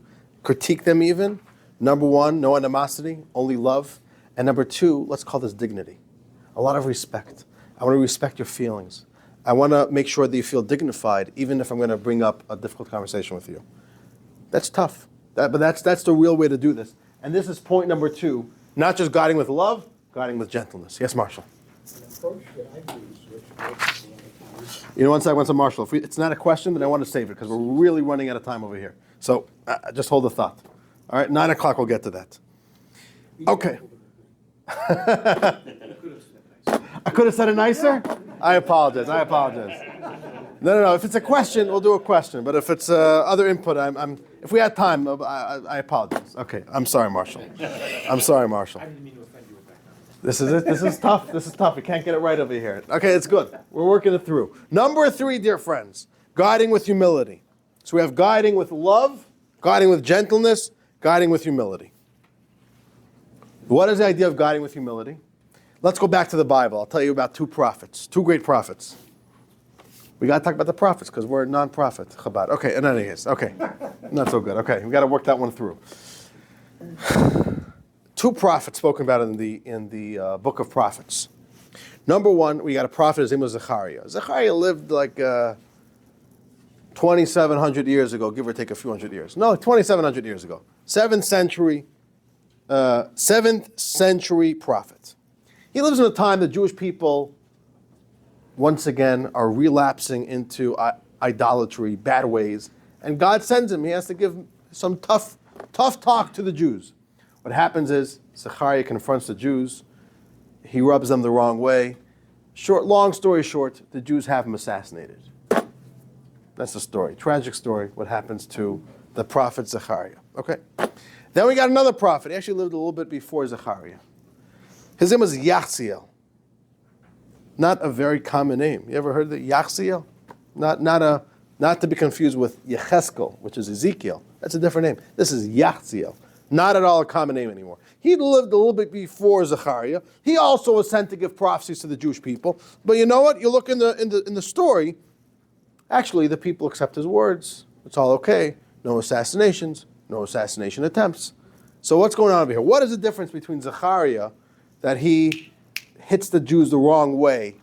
Critique them even. Number 1, no animosity, only love. And number 2, let's call this dignity. A lot of respect. I want to respect your feelings. I want to make sure that you feel dignified, even if I'm going to bring up a difficult conversation with you. That's tough. But that's the real way to do this. And this is point number 2. Not just guiding with love, guiding with gentleness. Yes, Marshall? An approach that I use, which works a lot of times. You know, one second, Marshall. If it's not a question, then I want to save it because we're really running out of time over here. So just hold the thought. All right, 9 o'clock we'll get to that. Okay. I could have said it nicer? I apologize. No. If it's a question, we'll do a question. But if it's other input, if we had time, I apologize. Okay, I'm sorry, Marshall. I didn't mean to offend you with that. This is it. This is tough. We can't get it right over here. Okay, it's good. We're working it through. Number 3, dear friends, guiding with humility. So we have guiding with love, guiding with gentleness, guiding with humility. What is the idea of guiding with humility? Let's go back to the Bible. I'll tell you about 2 prophets, 2 great prophets. We got to talk about the prophets because we're a non-profit, Chabad. Okay, in any case, okay. Not so good. Okay, we got to work that one through. Two prophets spoken about in the book of prophets. Number one, we got a prophet, his name was Zechariah. Zechariah lived like 2,700 years ago, give or take a few hundred years. No, 2,700 years ago. 7th century prophet. He lives in a time the Jewish people, once again, are relapsing into idolatry, bad ways, and God sends him. He has to give some tough talk to the Jews. What happens is Zechariah confronts the Jews. He rubs them the wrong way. Long story short, the Jews have him assassinated. That's the story. Tragic story, what happens to the prophet Zechariah. Okay? Then we got another prophet. He actually lived a little bit before Zechariah. His name was Yachziel. Not a very common name. You ever heard of the Yachziel? Not to be confused with Yecheskel, which is Ezekiel. That's a different name. This is Yachziel. Not at all a common name anymore. He lived a little bit before Zechariah. He also was sent to give prophecies to the Jewish people. But you know what? You look in the story. Actually, the people accept his words. It's all okay. No assassinations. No assassination attempts. So what's going on over here? What is the difference between Zechariah, that he hits the Jews the wrong way,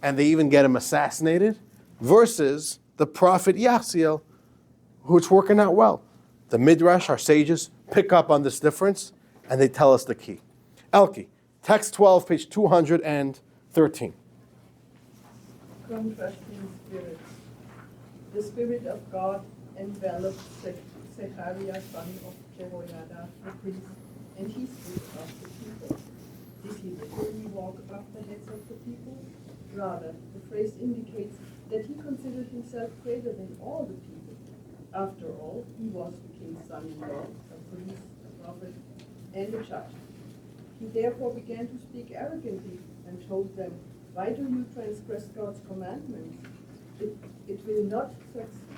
and they even get him assassinated, versus the prophet Yachziel, who it's working out well? The Midrash, our sages, pick up on this difference, and they tell us the key. Elki, text 12, page 213. Contrasting spirits. The Spirit of God enveloped Zechariah, son of Jehoiada, the priest, and he stood above the people. Did he literally walk above the heads of the people? Rather, the phrase indicates that he considered himself greater than all the people. After all, he was the king's son-in-law, a priest, a prophet, and a judge. He therefore began to speak arrogantly and told them, "Why do you transgress God's commandments? It will not succeed."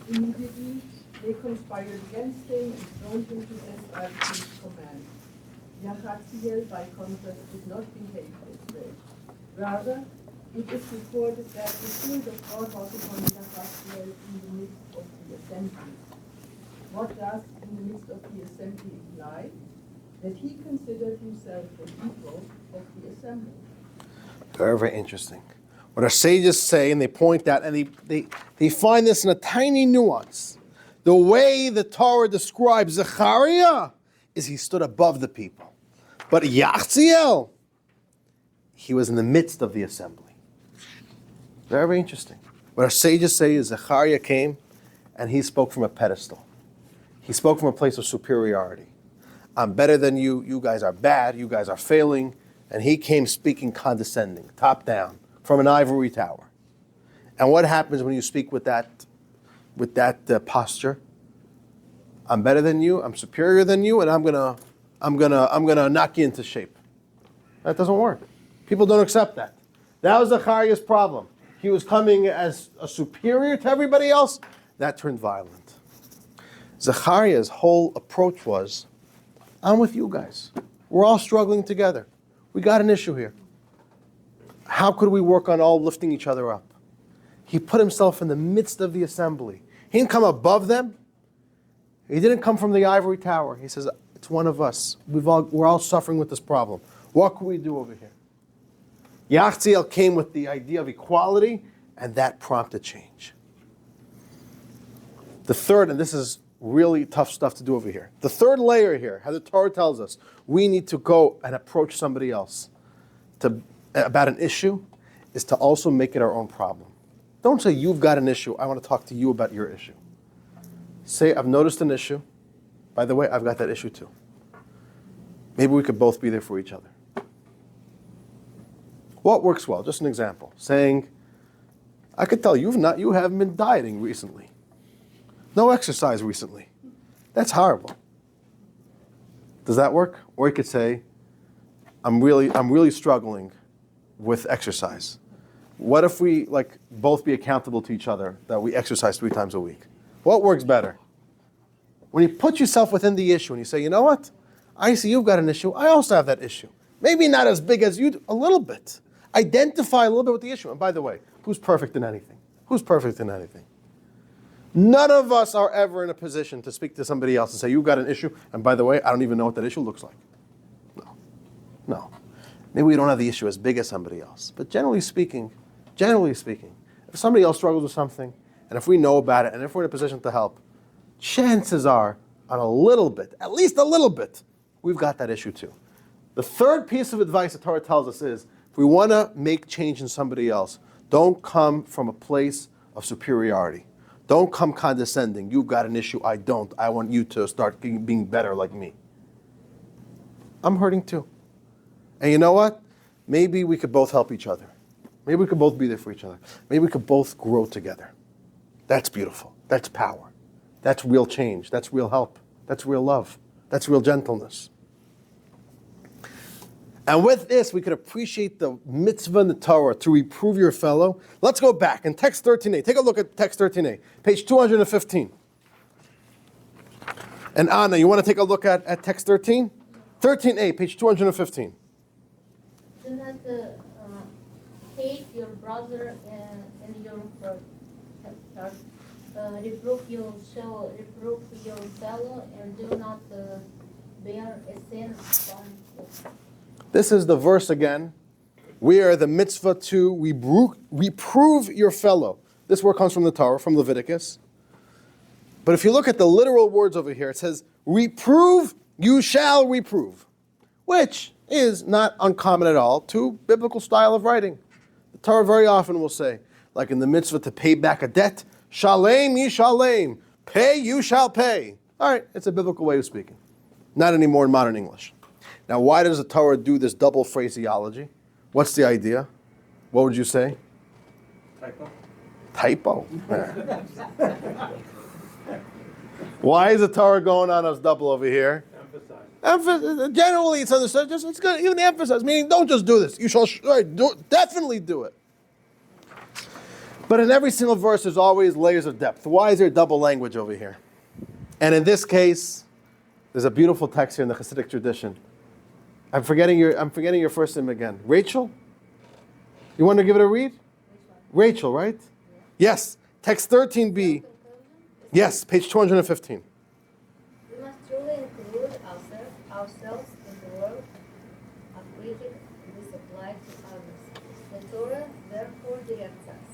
Immediately, they conspired against him and stoned him to death by the king's command. Yachziel, by contrast, did not behave this way. Rather, it is recorded that the Spirit of God was upon Yachziel in the midst of the assembly. What does in the midst of the assembly imply? That he considered himself an equal of the assembly. Very, very interesting. What our sages say, and they point out, and they find this in a tiny nuance. The way the Torah describes Zechariah is he stood above the people. But Yachziel, he was in the midst of the assembly. Very, very interesting. What our sages say is Zechariah came and he spoke from a pedestal. He spoke from a place of superiority. I'm better than you. You guys are bad. You guys are failing. And he came speaking condescending, top down, from an ivory tower. And what happens when you speak with that posture? I'm better than you. I'm superior than you, and I'm gonna knock you into shape. That doesn't work. People don't accept that. That was Zechariah's problem. He was coming as a superior to everybody else. That turned violent. Zechariah's whole approach was, I'm with you guys. We're all struggling together. We got an issue here. How could we work on all lifting each other up? He put himself in the midst of the assembly. He didn't come above them. He didn't come from the ivory tower. He says, it's one of us. We're all suffering with this problem. What can we do over here? Yachziel came with the idea of equality, and that prompted change. The third, and this is really tough stuff to do over here. The third layer here, how the Torah tells us, we need to go and approach somebody else about an issue, is to also make it our own problem. Don't say, you've got an issue. I want to talk to you about your issue. Say, I've noticed an issue. By the way, I've got that issue too. Maybe we could both be there for each other. What works well? Just an example. Saying, I could tell you haven't been dieting recently. No exercise recently. That's horrible. Does that work? Or you could say, I'm really struggling with exercise. What if we both be accountable to each other that we exercise 3 times a week? What works better? When you put yourself within the issue and you say, you know what? I see you've got an issue. I also have that issue. Maybe not as big as you do, a little bit. Identify a little bit with the issue. And by the way, Who's perfect in anything? Who's perfect in anything? None of us are ever in a position to speak to somebody else and say, you've got an issue, and by the way, I don't even know what that issue looks like. No. Maybe we don't have the issue as big as somebody else. But generally speaking, if somebody else struggles with something, and if we know about it, and if we're in a position to help, chances are, on a little bit, at least a little bit, we've got that issue too. The third piece of advice the Torah tells us is, if we want to make change in somebody else, don't come from a place of superiority. Don't come condescending. You've got an issue, I don't. I want you to start being better like me. I'm hurting too. And you know what? Maybe we could both help each other. Maybe we could both be there for each other. Maybe we could both grow together. That's beautiful. That's power. That's real change. That's real help. That's real love. That's real gentleness. And with this, we could appreciate the mitzvah in the Torah to reprove your fellow. Let's go back in text 13a. Take a look at text 13a, page 215. And Anna, you want to take a look at text 13? 13a, page 215. Do not hate your brother and your heart. Reprove your fellow, and do not bear a sin upon you. This is the verse again. We are the mitzvah to reprove your fellow. This word comes from the Torah, from Leviticus. But if you look at the literal words over here, it says, reprove, you shall reprove, which is not uncommon at all to biblical style of writing. The Torah very often will say, like in the mitzvah to pay back a debt, shalem ye shalem, pay you shall pay. All right, it's a biblical way of speaking. Not anymore in modern English. Now, why does the Torah do this double phraseology? What's the idea? What would you say? Typo. Why is the Torah going on as double over here? Generally, it's understood. It's going to even emphasize, meaning don't just do this. You shall definitely do it. But in every single verse, there's always layers of depth. Why is there double language over here? And in this case, there's a beautiful text here in the Hasidic tradition. I'm forgetting your first name again. Rachel? You want to give it a read? Rachel, right? Yes. Text 13b. Yes, page 215. We must truly include ourselves in the work of critique we supply to others. The Torah therefore directs us.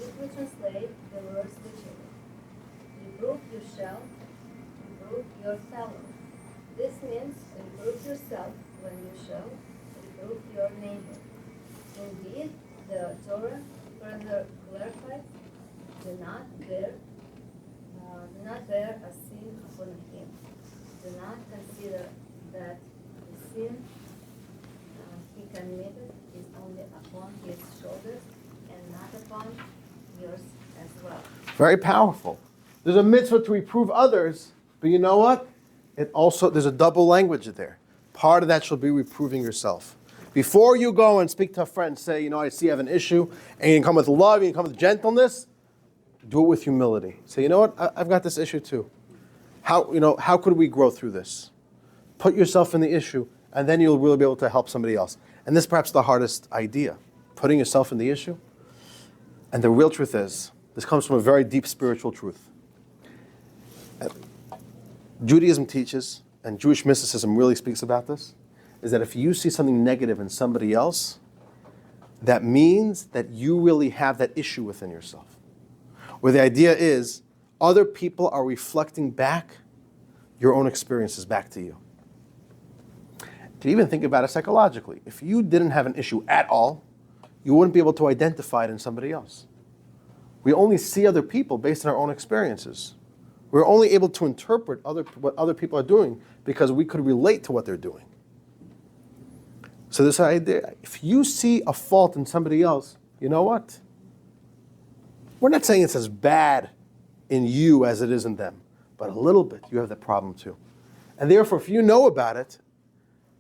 If we translate the words literally, reprove you shall, reprove your fellow. This means reprove yourself when you shall reprove your neighbor. Indeed, the Torah further clarifies, do not bear a sin upon him. Do not consider that the sin he committed is only upon his shoulders and not upon yours as well. Very powerful. There's a mitzvah to reprove others, but you know what? There's a double language there. Part of that shall be reproving yourself. Before you go and speak to a friend, say, I see you have an issue, and you can come with love, you can come with gentleness, do it with humility. Say, you know what, I've got this issue too. How could we grow through this? Put yourself in the issue, and then you'll really be able to help somebody else. And this is perhaps the hardest idea, putting yourself in the issue. And the real truth is, this comes from a very deep spiritual truth. Judaism teaches, and Jewish mysticism really speaks about this, is that if you see something negative in somebody else, that means that you really have that issue within yourself. Where the idea is, other people are reflecting back your own experiences back to you. You can even think about it psychologically. If you didn't have an issue at all, you wouldn't be able to identify it in somebody else. We only see other people based on our own experiences. We're only able to interpret what other people are doing because we could relate to what they're doing. So this idea, if you see a fault in somebody else, you know what? We're not saying it's as bad in you as it is in them, but a little bit, you have that problem too. And therefore, if you know about it,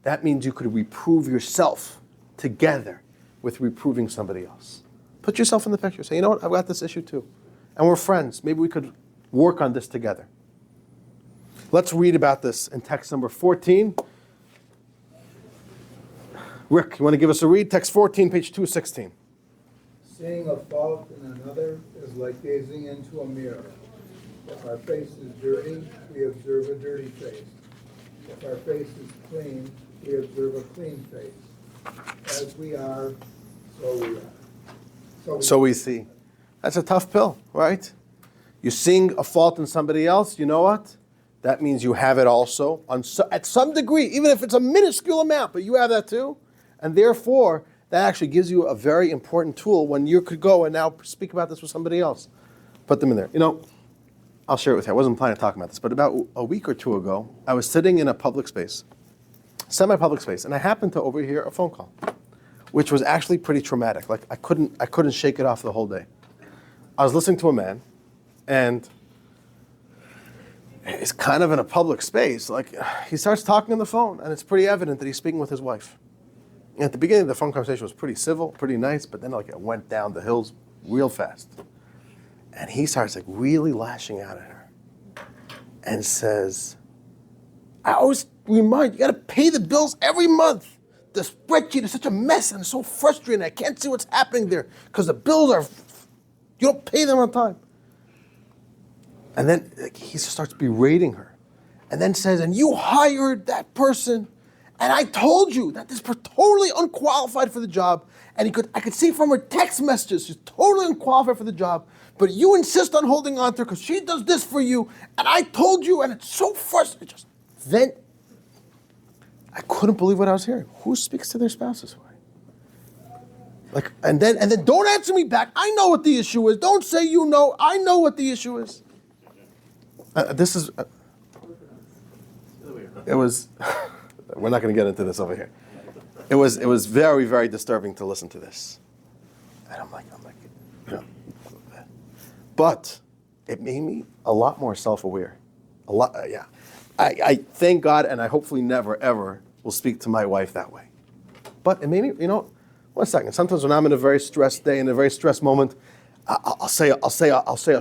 that means you could reprove yourself together with reproving somebody else. Put yourself in the picture. Say, you know what? I've got this issue too. And we're friends. Maybe we could work on this together. Let's read about this in text number 14. Rick, you want to give us a read? Text 14, page 216. Seeing a fault in another is like gazing into a mirror. If our face is dirty, we observe a dirty face. If our face is clean, we observe a clean face. As we are, so we are. So we see. That's a tough pill, right? You're seeing a fault in somebody else, you know what? That means you have it also at some degree, even if it's a minuscule amount, but you have that too. And therefore, that actually gives you a very important tool when you could go and now speak about this with somebody else. Put them in there. You know, I'll share it with you. I wasn't planning to talk about this, but about a week or two ago, I was sitting in a public space, semi-public space, and I happened to overhear a phone call, which was actually pretty traumatic. Like I couldn't shake it off the whole day. I was listening to a man, and he's kind of in a public space. Like he starts talking on the phone, and it's pretty evident that he's speaking with his wife. And at the beginning of the phone conversation was pretty civil, pretty nice, but then like it went down the hills real fast. And he starts like really lashing out at her and says, I always remind you, got to pay the bills every month. The spreadsheet is such a mess and it's so frustrating. I can't see what's happening there because the bills are, you don't pay them on time. And then like, he starts berating her and then says, and you hired that person. And I told you that this person totally unqualified for the job. And I could see from her text messages, she's totally unqualified for the job. But you insist on holding on to her because she does this for you. And I told you, and it's so frustrating. Then I couldn't believe what I was hearing. Who speaks to their spouse this way? Like, and then don't answer me back. I know what the issue is. Don't say you know. I know what the issue is. It was. We're not going to get into this over here. It was very, very disturbing to listen to this. And I'm like, you know. But it made me a lot more self-aware. A lot, yeah. I thank God, and I hopefully never, ever will speak to my wife that way. But it made me, you know, one second. Sometimes when I'm in a very stressed day, in a very stressed moment, I'll say a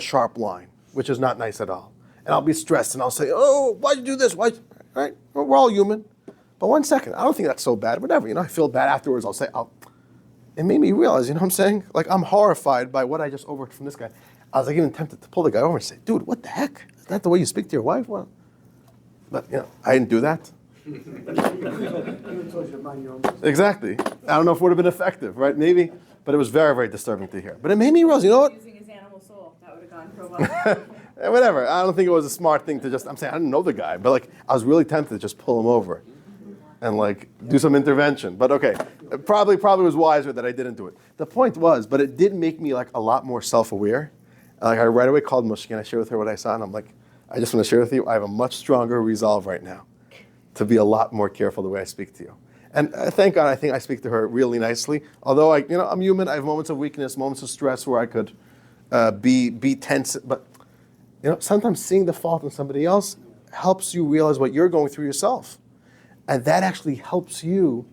sharp line, which is not nice at all. And I'll be stressed, and I'll say, oh, why'd you do this? Why? Right? We're all human. But one second, I don't think that's so bad. Whatever, you know, I feel bad afterwards. I'll say, it made me realize, you know what I'm saying? Like, I'm horrified by what I just overheard from this guy. I was like even tempted to pull the guy over and say, dude, what the heck? Is that the way you speak to your wife? Well, but, you know, I didn't do that. Exactly. I don't know if it would have been effective, right? Maybe. But it was very, very disturbing to hear. But it made me realize, you know what? Using his animal soul, that would have gone for a while. Whatever. I don't think it was a smart thing to just, I'm saying, I didn't know the guy. But, like, I was really tempted to just pull him over and like do some intervention. But okay, it probably was wiser that I didn't do it. The point was, but it did make me like a lot more self-aware. Like I right away called Mushki and I shared with her what I saw, and I'm like, I just want to share with you, I have a much stronger resolve right now to be a lot more careful the way I speak to you. And thank God, I think I speak to her really nicely. Although I'm human, I have moments of weakness, moments of stress where I could be tense. But sometimes seeing the fault in somebody else helps you realize what you're going through yourself. And that actually helps you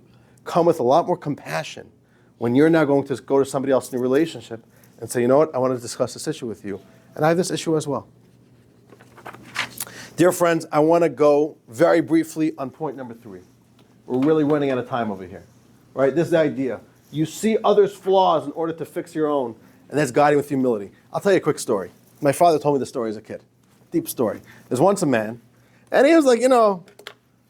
come with a lot more compassion when you're now going to go to somebody else in your relationship and say, you know what, I want to discuss this issue with you. And I have this issue as well. Dear friends, I want to go very briefly on point number 3. We're really running out of time over here. Right? This is the idea. You see others' flaws in order to fix your own, and that's guiding with humility. I'll tell you a quick story. My father told me this story as a kid. Deep story. There's once a man, and he was like,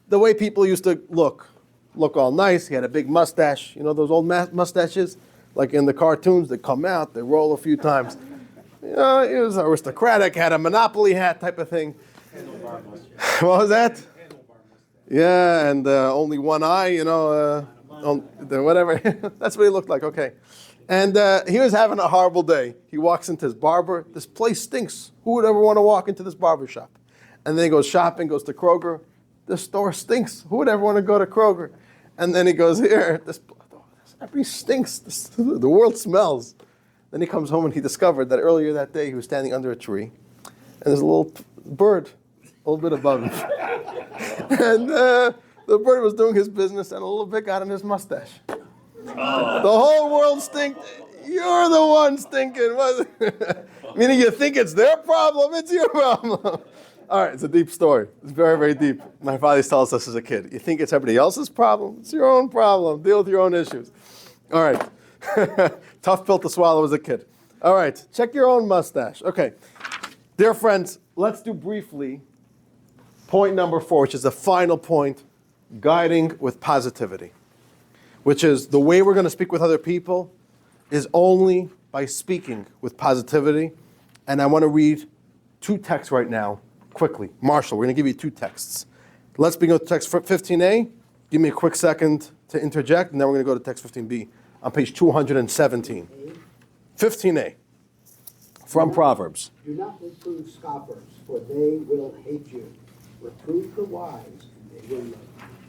the way people used to look all nice. He had a big mustache. You know those old mustaches? Like in the cartoons, they come out, they roll a few times. He was aristocratic, had a Monopoly hat type of thing. What was that? Yeah, and only one eye, whatever. That's what he looked like, okay. And he was having a horrible day. He walks into his barber. This place stinks. Who would ever want to walk into this barber shop? And then he goes shopping, goes to Kroger. This store stinks. Who would ever want to go to Kroger? And then he goes, here, this everything stinks. The world smells. Then he comes home and he discovered that earlier that day he was standing under a tree. And there's a little bird a little bit above him. And the bird was doing his business and a little bit got in his mustache. Oh. The whole world stinked. You're the one stinking. Meaning you think it's their problem, it's your problem. All right, it's a deep story. It's very, very deep. My father used to tell us this as a kid. You think it's everybody else's problem? It's your own problem. Deal with your own issues. All right. Tough pill to swallow as a kid. All right, check your own mustache. Okay, dear friends, let's do briefly point number 4, which is the final point, guiding with positivity, which is the way we're going to speak with other people is only by speaking with positivity. And I want to read 2 texts right now, quickly. Marshall, we're going to give you 2 texts. Let's begin with text 15A. Give me a quick second to interject, and then we're going to go to text 15B on page 217. 15A from Proverbs. Do not reprove scoffers, for they will hate you. Reprove the wise, and they will love you.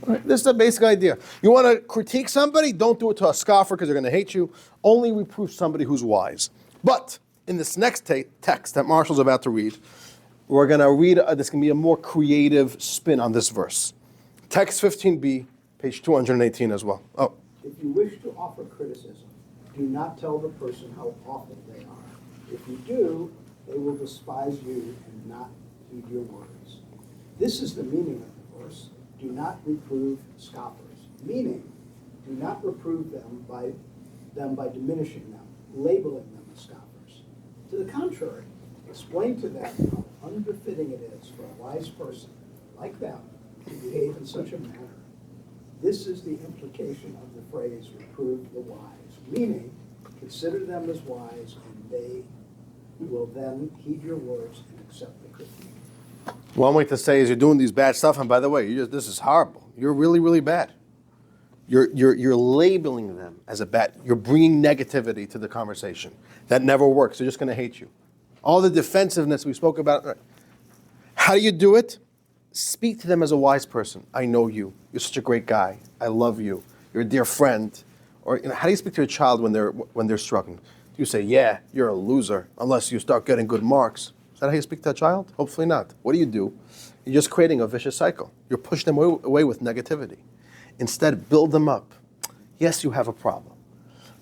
All right, this is the basic idea. You want to critique somebody? Don't do it to a scoffer because they're going to hate you. Only reprove somebody who's wise. But in this next text that Marshall's about to read, we're going to read, this can be a more creative spin on this verse. Text 15b, page 218 as well. Oh. If you wish to offer criticism, do not tell the person how awful they are. If you do, they will despise you and not heed your words. This is the meaning of the verse. Do not reprove scoffers. Meaning, do not reprove them by diminishing them, labeling them as scoffers. To the contrary, explain to them how unbefitting it is for a wise person like them to behave in such a manner. This is the implication of the phrase, reprove the wise, meaning, consider them as wise, and they will then heed your words and accept the critique. One way to say is you're doing these bad stuff, and by the way, this is horrible. You're really, really bad. You're labeling them as a bad. You're bringing negativity to the conversation. That never works. They're just going to hate you. All the defensiveness we spoke about. How do you do it? Speak to them as a wise person. I know you. You're such a great guy. I love you. You're a dear friend. Or how do you speak to a child when they're struggling? Do you say, yeah, you're a loser, unless you start getting good marks? Is that how you speak to a child? Hopefully not. What do? You're just creating a vicious cycle. You're pushing them away with negativity. Instead, build them up. Yes, you have a problem,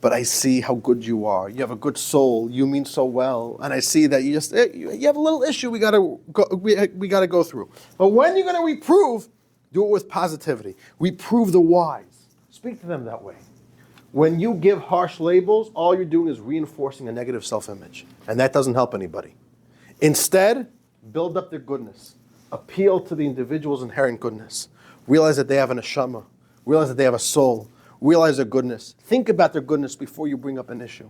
but I see how good you are. You have a good soul. You mean so well, and I see that you have a little issue we gotta go through. But when you're gonna reprove, do it with positivity. Reprove the wise. Speak to them that way. When you give harsh labels, all you're doing is reinforcing a negative self-image, and that doesn't help anybody. Instead, build up their goodness. Appeal to the individual's inherent goodness. Realize that they have an neshama. Realize that they have a soul. Realize their goodness. Think about their goodness before you bring up an issue.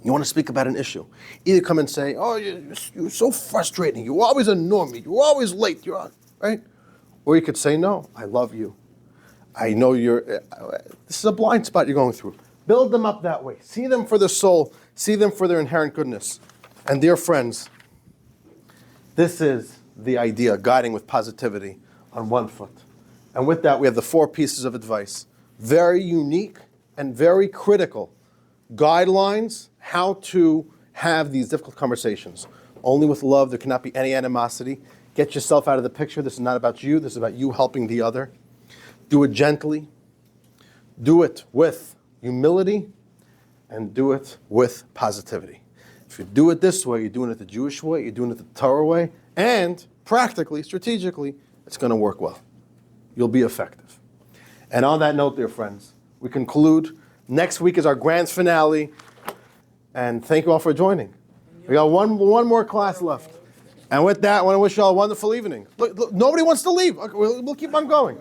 You want to speak about an issue. Either come and say, oh, you're so frustrating. You always annoy me. You're always late. Right? Or you could say, no, I love you. I know this is a blind spot you're going through. Build them up that way. See them for their soul. See them for their inherent goodness. And dear friends, this is the idea, guiding with positivity on one foot. And with that, we have the 4 pieces of advice. Very unique and very critical guidelines how to have these difficult conversations. Only with love, there cannot be any animosity. Get yourself out of the picture. This is not about you. This is about you helping the other. Do it gently. Do it with humility. And do it with positivity. If you do it this way, you're doing it the Jewish way, you're doing it the Torah way, and practically, strategically, it's going to work well. You'll be effective. And on that note, dear friends, we conclude. Next week is our grand finale. And thank you all for joining. We got one more class left. And with that, I want to wish you all a wonderful evening. Look, nobody wants to leave. Okay, we'll keep on going.